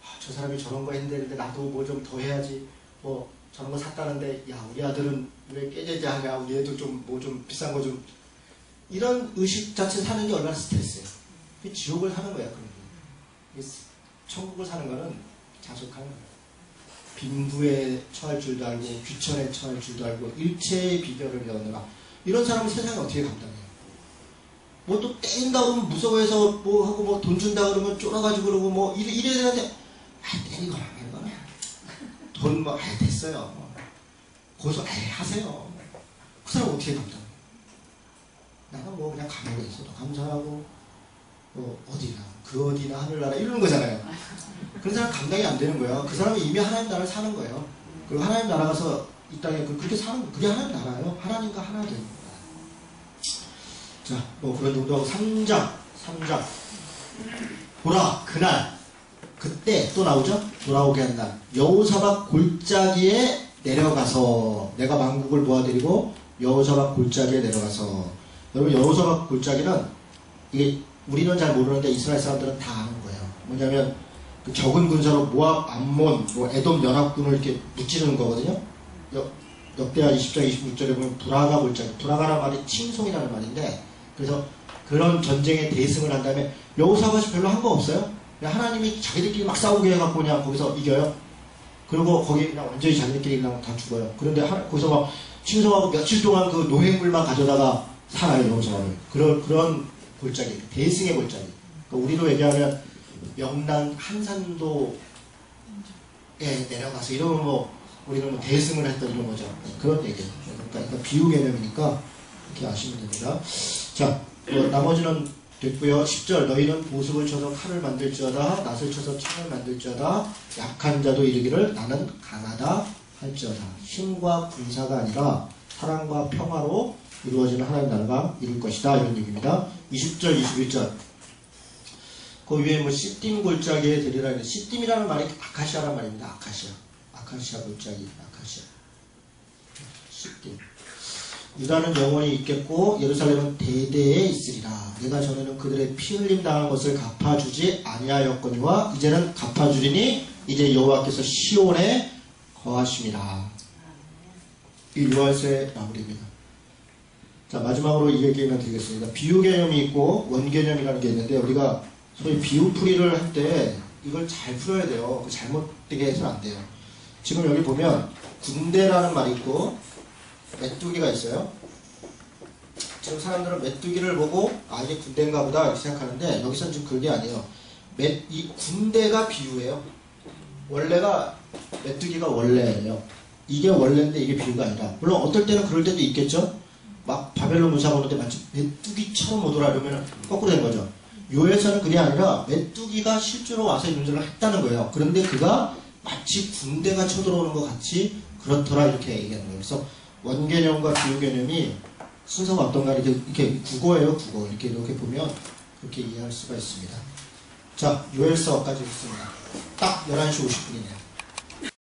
아, 저 사람이 저런 거 했는데 나도 뭐 좀 더 해야지. 뭐 저런 거 샀다는데 야 우리 아들은 왜 깨제자하냐? 우리 애도 좀 뭐 좀 비싼 거 좀 이런 의식 자체 사는 게 얼마나 스트레스예요. 지옥을 사는 거야. 그런 게. 천국을 사는 거는 자숙하는 거예요. 빈부에 처할 줄도 알고 귀천에 처할 줄도 알고 일체의 비결을 배우느라 이런 사람은 세상에 어떻게 감당해요? 뭐 또 때린다 그러면 무서워해서 뭐 하고 뭐 돈 준다 그러면 쫄아가지고 그러고 뭐 이래야 되는데 아 때리거나 말거나 돈 뭐 아 됐어요. 고소 하세요. 그 사람 어떻게 감당해요? 나는 뭐 그냥 감옥에 있어도 감사하고 뭐 어디나 그 어디나 하늘나라 이러는 거잖아요. 그런 사람 감당이 안 되는 거예요. 그 사람은 이미 하나님 나라를 사는 거예요. 그리고 하나님 나라 가서 이 땅에 그렇게 사는 거 그게 하나님 나라예요. 하나님과 하나 되는 거예요. 자, 뭐 그런 정도하고 3장 보라 그날 그때 또 나오죠. 돌아오게 한 날 여호사밧 골짜기에 내려가서 내가 만국을 모아드리고 여호사밧 골짜기에 내려가서 여러분 여호사밧 골짜기는 이게 우리는 잘 모르는데 이스라엘 사람들은 다 아는 거예요. 뭐냐면 그 적은 군사로 모압, 암몬, 뭐 에돔 연합군을 이렇게 무찌르는 거거든요. 역대하 20장 26절에 보면 브라가 골짜기, 브라가라는 말이 칭송이라는 말인데 그래서 그런 전쟁에 대승을 한 다음에 여호사밧이 별로 한 거 없어요. 하나님이 자기들끼리 막 싸우게 해갖고 그냥 거기서 이겨요. 그리고 거기 그냥 완전히 자기들끼리 그냥 다 죽어요. 그런데 거기서 막 칭송하고 며칠 동안 그 노획물만 가져다가 살아요. 여호사밧을. 그런 골짜기, 대승의 골짜기. 그러니까 우리로 얘기하면 영남 한산도에 내려가서 이러면 뭐 우리는 뭐 대승을 했다 이런 거죠. 그런 얘기예요. 그러니까 비유 개념이니까 이렇게 아시면 됩니다. 자, 나머지는 됐고요. 10절 너희는 보습을 쳐서 칼을 만들지어다 낫을 쳐서 창을 만들지어다 약한 자도 이르기를 나는 강하다 할지어다. 힘과 군사가 아니라 사랑과 평화로 이루어지는 하나님 나라가 이룰 것이다 이런 얘기입니다. 20절 21절 그 위에 뭐 시딤 골짜기에 데리라 했는데 시딤이라는 말이 아카시아란 말입니다. 아카시아 골짜기 아카시아 시딤 유다는 영원히 있겠고 예루살렘은 대대에 있으리라. 내가 전에는 그들의 피 흘림 당한 것을 갚아주지 아니하였거니와 이제는 갚아주리니 이제 여호와께서 시온에 거하심이라. 이 유월서의 마무리입니다. 자 마지막으로 이 얘기만 드리겠습니다. 비유 개념이 있고 원 개념이라는 게 있는데 우리가 소위 비유풀이를 할 때 이걸 잘 풀어야 돼요. 잘못되게 해서는 안 돼요. 지금 여기 보면 군대라는 말이 있고 메뚜기가 있어요. 지금 사람들은 메뚜기를 보고 아 이게 군대인가 보다 이렇게 생각하는데 여기서는 지금 그게 아니에요. 이 군대가 비유예요. 원래가 메뚜기가 원래예요. 이게 원래인데 이게 비유가 아니라 물론 어떨 때는 그럴 때도 있겠죠. 막 바벨론 무사 보는데 마치 메뚜기처럼 오더라 이러면 거꾸로 된 거죠. 요엘서는 그게 아니라 메뚜기가 실제로 와서 이 문제를 했다는 거예요. 그런데 그가 마치 군대가 쳐들어오는 것 같이 그렇더라 이렇게 얘기하는 거예요. 그래서 원개념과 비유 개념이 순서가 어떤가 이렇게 국어예요. 국어 이렇게 보면 그렇게 이해할 수가 있습니다. 자, 요엘서까지 읽습니다. 딱 11시 50분이네요.